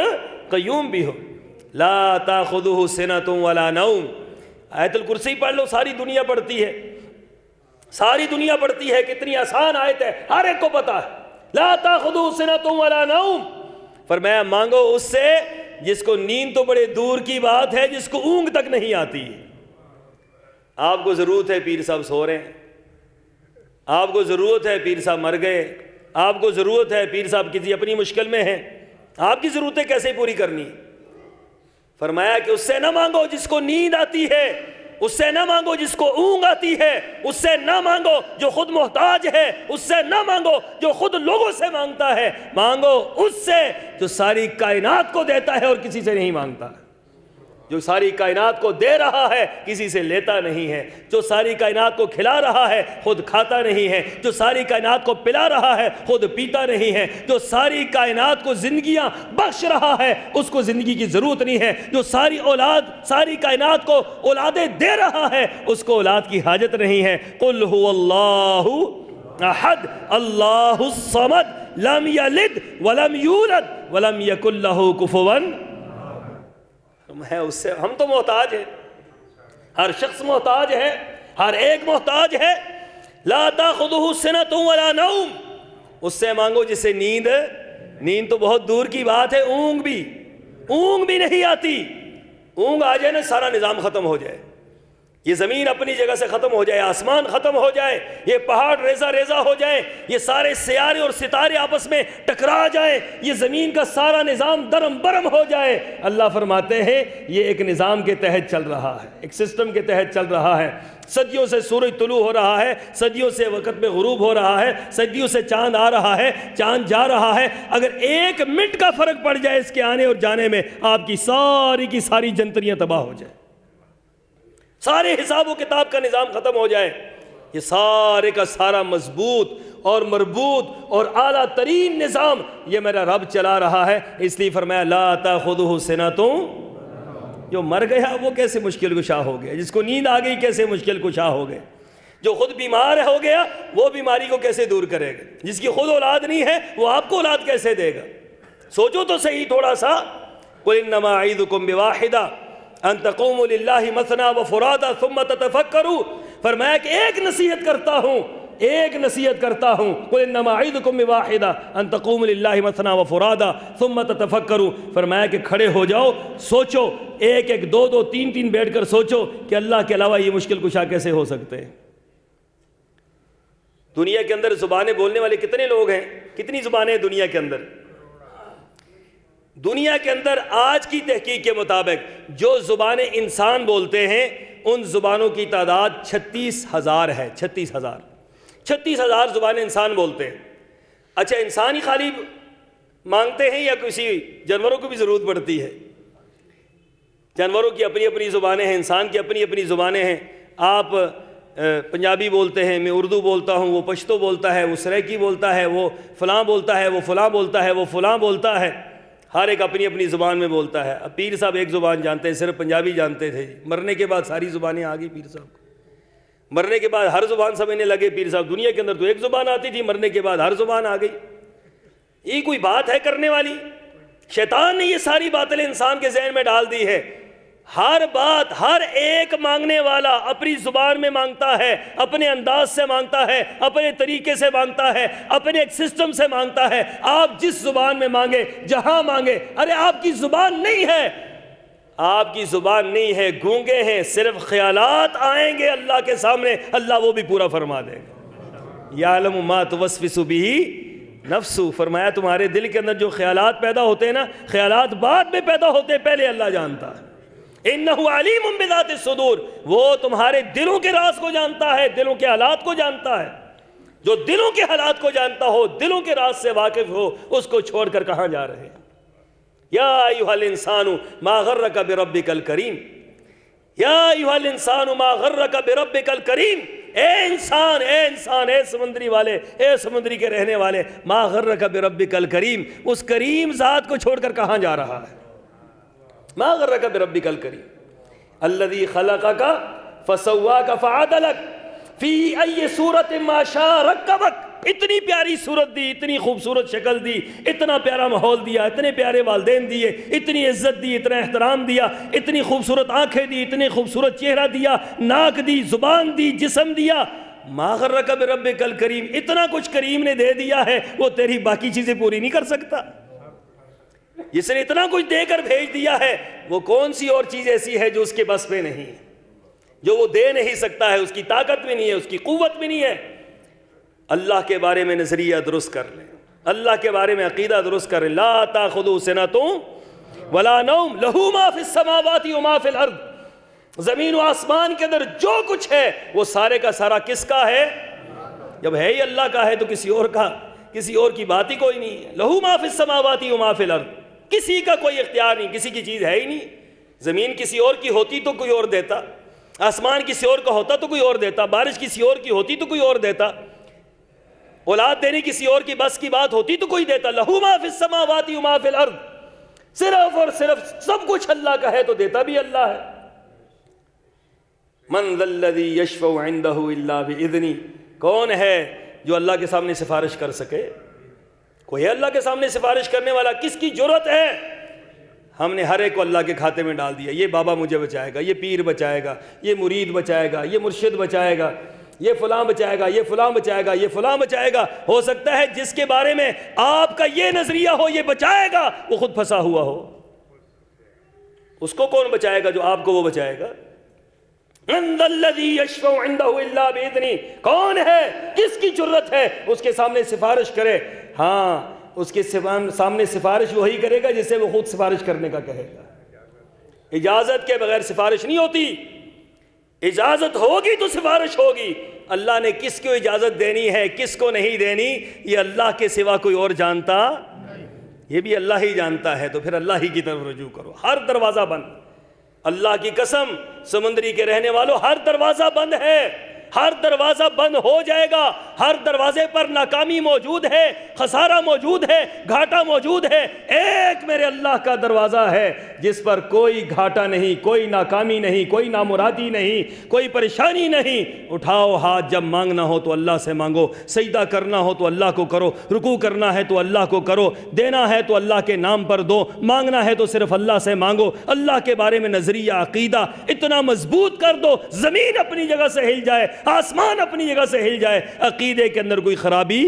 قیوم بھی ہو۔ لا تاخذہ سنۃ ولا نوم، آیت الکرسی پڑھ لو، ساری دنیا پڑھتی ہے، ساری دنیا پڑھتی ہے، کتنی آسان آیت ہے، ہر ایک کو پتا ہے۔ لا تاخذہ سنۃ ولا نوم، فرمایا مانگو اس سے جس کو نیند تو بڑے دور کی بات ہے، جس کو اونگ تک نہیں آتی۔ آپ کو ضرورت ہے پیر صاحب سو رہے ہیں، آپ کو ضرورت ہے پیر صاحب مر گئے، آپ کو ضرورت ہے پیر صاحب کسی اپنی مشکل میں ہیں، آپ کی ضرورتیں کیسے پوری کرنی؟ فرمایا کہ اس سے نہ مانگو جس کو نیند آتی ہے، اس سے نہ مانگو جس کو اونگ آتی ہے، اس سے نہ مانگو جو خود محتاج ہے، اس سے نہ مانگو جو خود لوگوں سے مانگتا ہے، مانگو اس سے جو ساری کائنات کو دیتا ہے اور کسی سے نہیں مانگتا، جو ساری کائنات کو دے رہا ہے کسی سے لیتا نہیں ہے، جو ساری کائنات کو کھلا رہا ہے خود کھاتا نہیں ہے، جو ساری کائنات کو پلا رہا ہے خود پیتا نہیں ہے، جو ساری کائنات کو زندگیاں بخش رہا ہے اس کو زندگی کی ضرورت نہیں ہے، جو ساری کائنات کو اولادیں دے رہا ہے اس کو اولاد کی حاجت نہیں ہے۔ قل هو اللہ احد اللہ الصمد لم یلد ولم یولد ولم یکن لہ کفوا، اس سے ہم تو محتاج ہیں، ہر شخص محتاج ہے، ہر ایک محتاج ہے۔ لا تاخذہ سنۃ ولا نوم، اس سے مانگو جس سے نیند تو بہت دور کی بات ہے، اونگ بھی نہیں آتی۔ اونگ آ جائے نا سارا نظام ختم ہو جائے، یہ زمین اپنی جگہ سے ختم ہو جائے، آسمان ختم ہو جائے، یہ پہاڑ ریزہ ہو جائے، یہ سارے سیارے اور ستارے آپس میں ٹکرا جائے، یہ زمین کا سارا نظام درم برم ہو جائے۔ اللہ فرماتے ہیں یہ ایک نظام کے تحت چل رہا ہے، ایک سسٹم کے تحت چل رہا ہے۔ صدیوں سے سورج طلوع ہو رہا ہے، صدیوں سے وقت میں غروب ہو رہا ہے، صدیوں سے چاند آ رہا ہے، چاند جا رہا ہے۔ اگر ایک منٹ کا فرق پڑ جائے اس کے آنے اور جانے میں، آپ کی ساری جنتریاں تباہ ہو جائے۔ سارے حساب و کتاب کا نظام ختم ہو جائے، یہ سارے کا سارا مضبوط اور مربوط اور اعلیٰ ترین نظام یہ میرا رب چلا رہا ہے۔ اس لیے فرمایا لا تاخذہ سنۃ، جو مر گیا وہ کیسے مشکل کشا ہو گیا، جس کو نیند آ گئی کیسے مشکل کشا ہو گئے، جو خود بیمار ہو گیا وہ بیماری کو کیسے دور کرے گا، جس کی خود اولاد نہیں ہے وہ آپ کو اولاد کیسے دے گا۔ سوچو تو صحیح تھوڑا سا۔ قل انما اعیدکم بواحدہ ان تقوموا للہ مثنی وفرادا ثم تتفکروا، فرمایا کہ ایک نصیحت کرتا ہوں، قل انما اعیدکم بواحدہ ان تقوموا للہ مثنی وفرادا ثم تتفکروا، فرمایا کہ کھڑے ہو جاؤ، سوچو، ایک ایک دو دو تین تین بیٹھ کر سوچو کہ اللہ کے علاوہ یہ مشکل کشا کیسے ہو سکتے ہیں۔ دنیا کے اندر زبانیں بولنے والے کتنے لوگ ہیں؟ کتنی زبانیں ہیں دنیا کے اندر؟ دنیا کے اندر آج کی تحقیق کے مطابق جو زبانیں انسان بولتے ہیں ان زبانوں کی تعداد 36,000 ہے۔ 36,000 زبانیں انسان بولتے ہیں۔ اچھا، انسان ہی خالی مانگتے ہیں یا کسی جانوروں کو بھی ضرورت پڑتی ہے؟ جانوروں کی اپنی اپنی زبانیں ہیں، انسان کی اپنی اپنی زبانیں ہیں۔ آپ پنجابی بولتے ہیں، میں اردو بولتا ہوں، وہ پشتو بولتا ہے، وہ سرائکی بولتا ہے، وہ فلاں بولتا ہے، وہ فلاں بولتا ہے، وہ فلاں بولتا ہے، ہر ایک اپنی اپنی زبان میں بولتا ہے۔ اب پیر صاحب ایک زبان جانتے ہیں، صرف پنجابی جانتے تھے، مرنے کے بعد ساری زبانیں آ گئی پیر صاحب کو، مرنے کے بعد ہر زبان سمجھنے لگے پیر صاحب۔ دنیا کے اندر تو ایک زبان آتی تھی، مرنے کے بعد ہر زبان آ گئی۔ یہ کوئی بات ہے کرنے والی؟ شیطان نے یہ ساری باتیں انسان کے ذہن میں ڈال دی ہے۔ ہر بات، ہر ایک مانگنے والا اپنی زبان میں مانگتا ہے، اپنے انداز سے مانگتا ہے، اپنے طریقے سے مانگتا ہے، اپنے ایک سسٹم سے مانگتا ہے۔ آپ جس زبان میں مانگے، جہاں مانگے، ارے آپ کی زبان نہیں ہے، آپ کی زبان نہیں ہے، گونگے ہیں، صرف خیالات آئیں گے اللہ کے سامنے، اللہ وہ بھی پورا فرما دے گا۔ یعلم ما توسوس بہ نفس، فرمایا تمہارے دل کے اندر جو خیالات پیدا ہوتے ہیں نا، خیالات بعد میں پیدا ہوتے ہیں، پہلے اللہ جانتا ہے۔ انہ علیم بذات الصدور، وہ تمہارے دلوں کے راز کو جانتا ہے، دلوں کے حالات کو جانتا ہے۔ جو دلوں کے حالات کو جانتا ہو، دلوں کے راز سے واقف ہو، اس کو چھوڑ کر کہاں جا رہے ہیں؟ یا ایھا الانسان ما غرک بربک الکریم، یا ایھا الانسان ما غرک بربک الکریم، اے انسان، اے انسان، اے سمندری والے، اے سمندری کے رہنے والے، ما غرک بربک الکریم، اس کریم ذات کو چھوڑ کر کہاں جا رہا ہے؟ ما غرک بربک الکریم الذی خلقک فسواک فعدلک فی ای صورت ما شاء رکبک، اتنی پیاری صورت دی، اتنی خوبصورت شکل دی، اتنا پیارا ماحول دیا، اتنے پیارے والدین دیے، اتنی عزت دی، اتنا احترام دیا، اتنی خوبصورت آنکھیں دی، اتنے خوبصورت چہرہ دیا، ناک دی، زبان دی، جسم دیا۔ ما غرک بربک الکریم، اتنا کچھ کریم نے دے دیا ہے، وہ تیری باقی چیزیں پوری نہیں کر سکتا؟ جس نے اتنا کچھ دے کر بھیج دیا ہے، وہ کون سی اور چیز ایسی ہے جو اس کے بس پہ نہیں ہے، جو وہ دے نہیں سکتا ہے، اس کی طاقت بھی نہیں ہے، اس کی قوت بھی نہیں ہے۔ اللہ کے بارے میں نظریہ درست کر لیں، اللہ کے بارے میں عقیدہ درست کر لیں۔ لا تاخذہ سنۃ ولا نوم لہ ما فی السماوات وما فی الارض، زمین و آسمان کے اندر جو کچھ ہے وہ سارے کا سارا کس کا ہے؟ جب ہے ہی اللہ کا ہے تو کسی اور کا، کسی اور کی بات ہی کوئی نہیں ہے۔ لہ ما فی السماوات وما فی الارض، کسی کا کوئی اختیار نہیں، کسی کی چیز ہے ہی نہیں۔ زمین کسی اور کی ہوتی تو کوئی اور دیتا، آسمان کسی اور کا ہوتا تو کوئی اور دیتا، بارش کسی اور کی ہوتی تو کوئی اور دیتا، اولاد دینے کسی اور کی بس کی بات ہوتی تو کوئی دیتا۔ لہ ما فی السماوات وما فی الارض، صرف اور صرف سب کچھ اللہ کا ہے تو دیتا بھی اللہ ہے۔ من ذا الذی یشفع عندہ الا باذنہ، کون ہے جو اللہ کے سامنے سفارش کر سکے؟ کوئی ہے اللہ کے سامنے سفارش کرنے والا؟ کس کی جرأت ہے؟ ہم نے ہر ایک کو اللہ کے کھاتے میں ڈال دیا، یہ بابا مجھے بچائے گا، یہ پیر بچائے گا، یہ مرید بچائے گا، یہ مرشد بچائے گا، یہ فلاں بچائے گا، یہ فلاں بچائے گا، یہ فلاں بچائے گا۔ ہو سکتا ہے جس کے بارے میں آپ کا یہ نظریہ ہو یہ بچائے گا، وہ خود پھنسا ہوا ہو، اس کو کون بچائے گا جو آپ کو وہ بچائے گا؟ من ذا الذی یشفع عندہ الا باذنہ، کون ہے، کس کی جرأت ہے اس کے سامنے سفارش کرے؟ ہاں، اس کے سامنے سفارش وہی کرے گا جسے وہ خود سفارش کرنے کا کہے گا۔ اجازت کے بغیر سفارش نہیں ہوتی، اجازت ہوگی تو سفارش ہوگی۔ اللہ نے کس کو اجازت دینی ہے، کس کو نہیں دینی، یہ اللہ کے سوا کوئی اور جانتا، یہ بھی اللہ ہی جانتا ہے۔ تو پھر اللہ ہی کی طرف رجوع کرو، ہر دروازہ بند، اللہ کی قسم، سمندری کے رہنے والوں، ہر دروازہ بند ہے، ہر دروازہ بند ہو جائے گا، ہر دروازے پر ناکامی موجود ہے، خسارہ موجود ہے، گھاٹا موجود ہے۔ ایک میرے اللہ کا دروازہ ہے جس پر کوئی گھاٹا نہیں، کوئی ناکامی نہیں، کوئی نامرادی نہیں، کوئی پریشانی نہیں۔ اٹھاؤ ہاتھ، جب مانگنا ہو تو اللہ سے مانگو، سجدہ کرنا ہو تو اللہ کو کرو، رکوع کرنا ہے تو اللہ کو کرو، دینا ہے تو اللہ کے نام پر دو، مانگنا ہے تو صرف اللہ سے مانگو۔ اللہ کے بارے میں نظریہ، عقیدہ اتنا مضبوط کر دو، زمین اپنی جگہ سے ہل جائے، آسمان اپنی جگہ سے ہل جائے، عقیدے کے اندر کوئی خرابی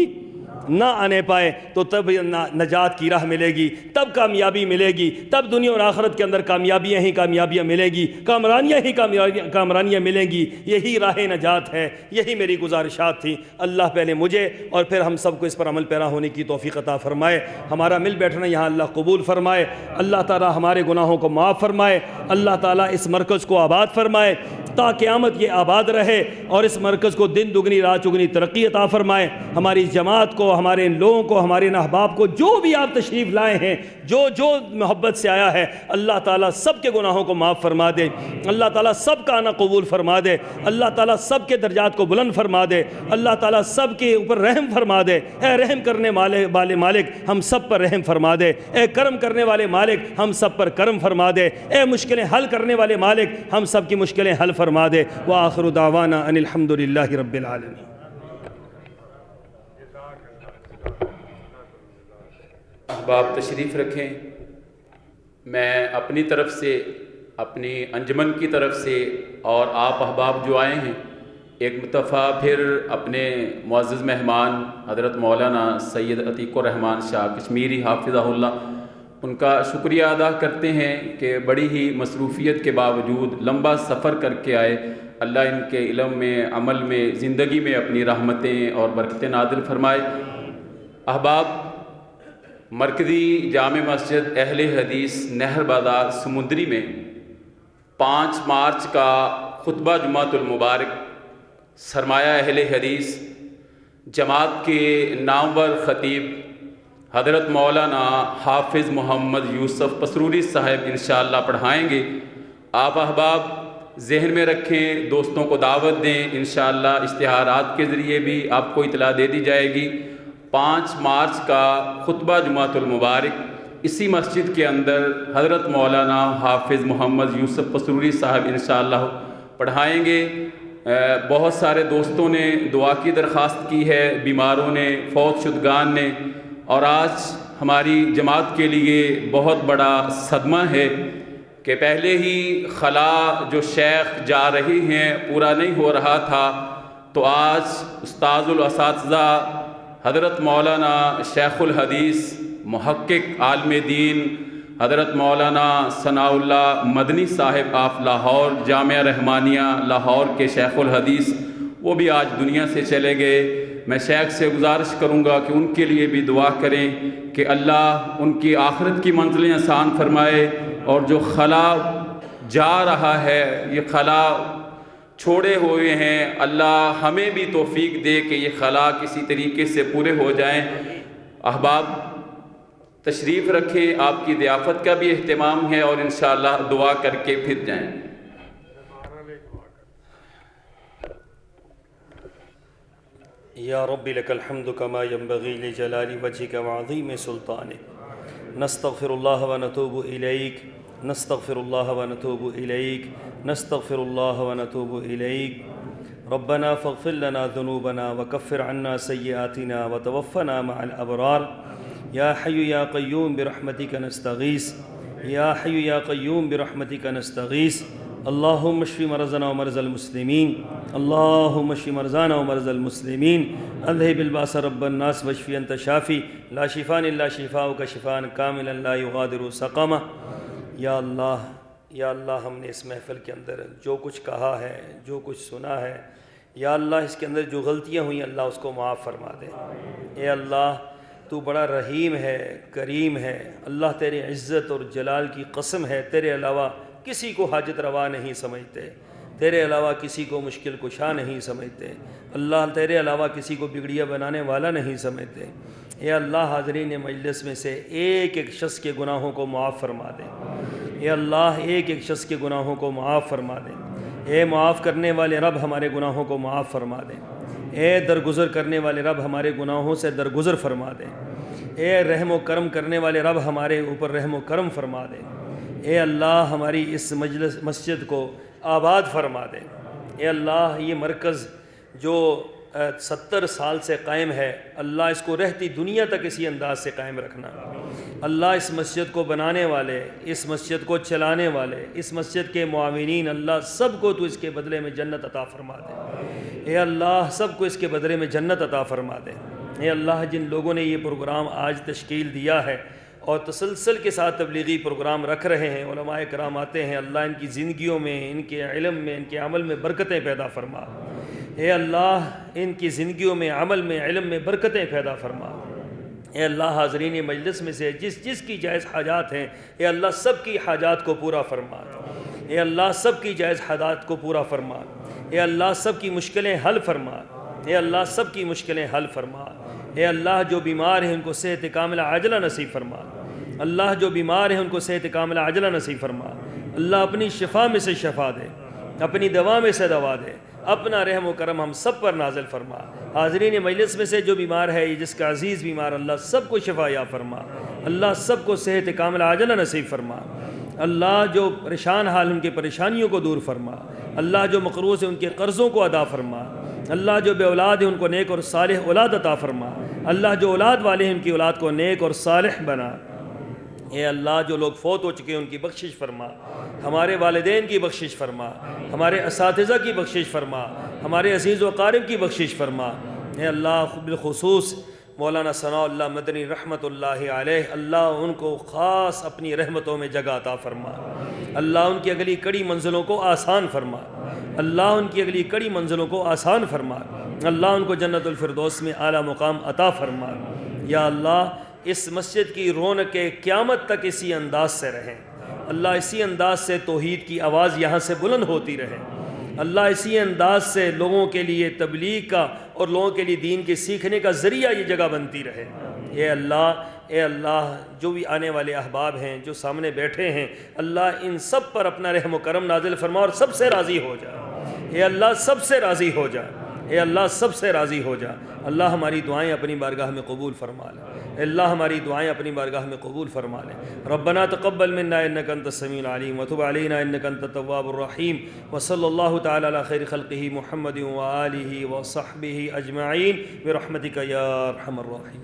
نہ آنے پائے، تو تب نجات کی راہ ملے گی، تب کامیابی ملے گی، تب دنیا اور آخرت کے اندر کامیابیاں ہی کامیابیاں ملے گی، کامرانیاں ہی کامرانیاں ملیں گی۔ یہی راہ نجات ہے، یہی میری گزارشات تھی۔ اللہ پہلے مجھے اور پھر ہم سب کو اس پر عمل پیرا ہونے کی توفیق عطا فرمائے۔ ہمارا مل بیٹھنا یہاں اللہ قبول فرمائے، اللہ تعالیٰ ہمارے گناہوں کو معاف فرمائے، اللہ تعالیٰ اس مرکز کو آباد فرمائے تا قیامت یہ آباد رہے، اور اس مرکز کو دن دگنی رات چگنی ترقی عطا فرمائے۔ ہماری جماعت کو، ہمارے ان لوگوں کو، ہمارے ان احباب کو، جو بھی آپ تشریف لائے ہیں، جو محبت سے آیا ہے، اللہ تعالیٰ سب کے گناہوں کو معاف فرما دے، اللہ تعالیٰ سب کا آنا قبول فرما دے، اللہ تعالیٰ سب کے درجات کو بلند فرما دے، اللہ تعالیٰ سب کے اوپر رحم فرما دے۔ اے رحم کرنے والے مالک، ہم سب پر رحم فرما دے۔ اے کرم کرنے والے مالک، ہم سب پر کرم فرما دے۔ اے مشکلیں حل کرنے والے مالک، ہم سب کی مشکلیں حل فرما دے۔ وآخر دعوانا ان الحمد للہ رب العالمین۔ احباب تشریف رکھیں۔ میں اپنی طرف سے، اپنی انجمن کی طرف سے، اور آپ احباب جو آئے ہیں، ایک مرتبہ پھر اپنے معزز مہمان حضرت مولانا سید عتیق الرحمن شاہ کشمیری حافظہ اللہ، ان کا شکریہ ادا کرتے ہیں کہ بڑی ہی مصروفیت کے باوجود لمبا سفر کر کے آئے۔ اللہ ان کے علم میں، عمل میں، زندگی میں اپنی رحمتیں اور برکتیں نازل فرمائے۔ احباب، مرکزی جامع مسجد اہل حدیث نہر بازار سمندری میں 5 مارچ کا خطبہ جمعۃ المبارک سرمایہ اہل حدیث جماعت کے نامور خطیب حضرت مولانا حافظ محمد یوسف پسروری صاحب انشاءاللہ پڑھائیں گے۔ آپ احباب ذہن میں رکھیں، دوستوں کو دعوت دیں، انشاءاللہ اشتہارات کے ذریعے بھی آپ کو اطلاع دے دی جائے گی۔ 5 مارچ کا خطبہ جمعۃ المبارک اسی مسجد کے اندر حضرت مولانا حافظ محمد یوسف پسروری صاحب انشاءاللہ پڑھائیں گے۔ بہت سارے دوستوں نے دعا کی درخواست کی ہے، بیماروں نے، فوت شدگان نے، اور آج ہماری جماعت کے لیے بہت بڑا صدمہ ہے کہ پہلے ہی خلا جو شیخ جا رہے ہیں پورا نہیں ہو رہا تھا، تو آج استاذ الاساتذہ حضرت مولانا شیخ الحدیث محقق عالم دین حضرت مولانا ثناء اللہ مدنی صاحب آف لاہور جامعہ رحمانیہ لاہور کے شیخ الحدیث، وہ بھی آج دنیا سے چلے گئے۔ میں شیخ سے گزارش کروں گا کہ ان کے لیے بھی دعا کریں کہ اللہ ان کی آخرت کی منزلیں آسان فرمائے، اور جو خلا جا رہا ہے، یہ خلا چھوڑے ہوئے ہیں، اللہ ہمیں بھی توفیق دے کہ یہ خلا کسی طریقے سے پورے ہو جائیں۔ احباب تشریف رکھیں، آپ کی ضیافت کا بھی اہتمام ہے، اور انشاءاللہ دعا کر کے پھر جائیں۔ یا رب لک الحمد کما ینبغی لجلال وجهک وعظیم سلطانک، نستغفر اللہ ونتوب الیک، نستغفر اللہ ونتوب الیک، نستغفر اللہ ونتوب الیک۔ ربنا فاغفر لنا ذنوبنا وکفر عنا سیئاتنا وتوفنا مع الابرار۔ یا حی یا قیوم برحمتک نستغیث، یا حی یا قیوم برحمتک نستغیث۔ اللہم اشف مرضنا ومرضى المسلمین، اللہم اشف مرضانا ومرضى المسلمین، اذهب الباس رب الناس واشف انت شافی، لا شفاء الا شفاؤک شفاء کاملا لا یغادر سقما۔ یا اللہ، یا اللہ، ہم نے اس محفل کے اندر جو کچھ کہا ہے، جو کچھ سنا ہے، یا اللہ اس کے اندر جو غلطیاں ہوئیں اللہ اس کو معاف فرما دے۔ اے اللہ، تو بڑا رحیم ہے، کریم ہے، اللہ تیرے عزت اور جلال کی قسم ہے، تیرے علاوہ کسی کو حاجت روا نہیں سمجھتے، تیرے علاوہ کسی کو مشکل کشا نہیں سمجھتے، اللہ تیرے علاوہ کسی کو بگڑیا بنانے والا نہیں سمجھتے۔ اے اللہ، حاضرین مجلس میں سے ایک ایک شخص کے گناہوں کو معاف فرما دے۔ اے اللہ ایک ایک شخص کے گناہوں کو معاف فرما دے۔ اے معاف کرنے والے رب ہمارے گناہوں کو معاف فرما دے۔ اے درگزر کرنے والے رب ہمارے گناہوں سے درگزر فرما دے۔ اے رحم و کرم کرنے والے رب ہمارے اوپر رحم و کرم فرما دے۔ اے اللہ ہماری اس مسجد کو آباد فرما دے۔ اے اللہ یہ مرکز جو 70 سال سے قائم ہے، اللہ اس کو رہتی دنیا تک اسی انداز سے قائم رکھنا۔ اللہ اس مسجد کو بنانے والے، اس مسجد کو چلانے والے، اس مسجد کے معاونین، اللہ سب کو تو اس کے بدلے میں جنت عطا فرما دے۔ اے اللہ سب کو اس کے بدلے میں جنت عطا فرما دے۔ اے اللہ جن لوگوں نے یہ پروگرام آج تشکیل دیا ہے اور تسلسل کے ساتھ تبلیغی پروگرام رکھ رہے ہیں، علماء کرام آتے ہیں، اللہ ان کی زندگیوں میں، ان کے علم میں، ان کے عمل میں برکتیں پیدا فرما۔ اے اللہ ان کی زندگیوں میں، عمل میں، علم میں برکتیں پیدا فرما۔ اے اللہ حاضرین مجلس میں سے جس کی جائز حاجات ہیں، اے اللہ سب کی حاجات کو پورا فرما۔ اے اللہ سب کی جائز حاجات کو پورا فرما۔ اے اللہ سب کی مشکلیں حل فرما۔ اے اللہ سب کی مشکلیں حل فرما۔ اے اللہ جو بیمار ہیں ان کو صحت کاملہ عاجلہ نصیب فرما۔ اللہ جو بیمار ہیں ان کو صحت کاملہ عاجلہ نصیب فرما۔ اللہ اپنی شفا میں سے شفا دے، اپنی دوا میں سے دوا دے، اپنا رحم و کرم ہم سب پر نازل فرما۔ حاضرین مجلس میں سے جو بیمار ہے، جس کا عزیز بیمار، اللہ سب کو شفا یا فرما۔ اللہ سب کو صحت کاملہ عاجلہ نصیب فرما۔ اللہ جو پریشان حال ان کی پریشانیوں کو دور فرما۔ اللہ جو مقروض ہیں ان کے قرضوں کو ادا فرما۔ اللہ جو بے اولاد ہیں ان کو نیک اور صالح اولاد عطا فرما۔ اللہ جو اولاد والے ہیں ان کی اولاد کو نیک اور صالح بنا۔ اے اللہ جو لوگ فوت ہو چکے ہیں ان کی بخشش فرما، ہمارے والدین کی بخشش فرما، ہمارے اساتذہ کی بخشش فرما، ہمارے عزیز و اقارب کی بخشش فرما۔ اے اللہ بالخصوص مولانا ثناء اللہ مدنی رحمۃ اللہ علیہ، اللہ ان کو خاص اپنی رحمتوں میں جگہ عطا فرما۔ اللہ ان کی اگلی کڑی منزلوں کو آسان فرما۔ اللہ ان کی اگلی کڑی منزلوں کو آسان فرما۔ اللہ ان کو جنت الفردوس میں اعلیٰ مقام عطا فرما۔ یا اللہ اس مسجد کی رونق قیامت تک اسی انداز سے رہیں۔ اللہ اسی انداز سے توحید کی آواز یہاں سے بلند ہوتی رہے۔ اللہ اسی انداز سے لوگوں کے لیے تبلیغ کا اور لوگوں کے لیے دین کے سیکھنے کا ذریعہ یہ جگہ بنتی رہے۔ اے اللہ جو بھی آنے والے احباب ہیں، جو سامنے بیٹھے ہیں، اللہ ان سب پر اپنا رحم و کرم نازل فرما اور سب سے راضی ہو جا۔ اے اللہ سب سے راضی ہو جا۔ اے اللہ سب سے راضی ہو جا۔ اللہ ہماری دعائیں اپنی بارگاہ میں قبول فرما لے۔ اللہ ہماری دعائیں اپنی بارگاہ میں قبول فرما لے۔ ربنا تقبل منا انک انت السمیع العلیم وتب علینا انک انت التواب الرحیم وصلی اللہ تعالی علی خیر خلقہ محمد وآلہ وصحبہ اجمعین برحمتک یا ارحم الراحمین۔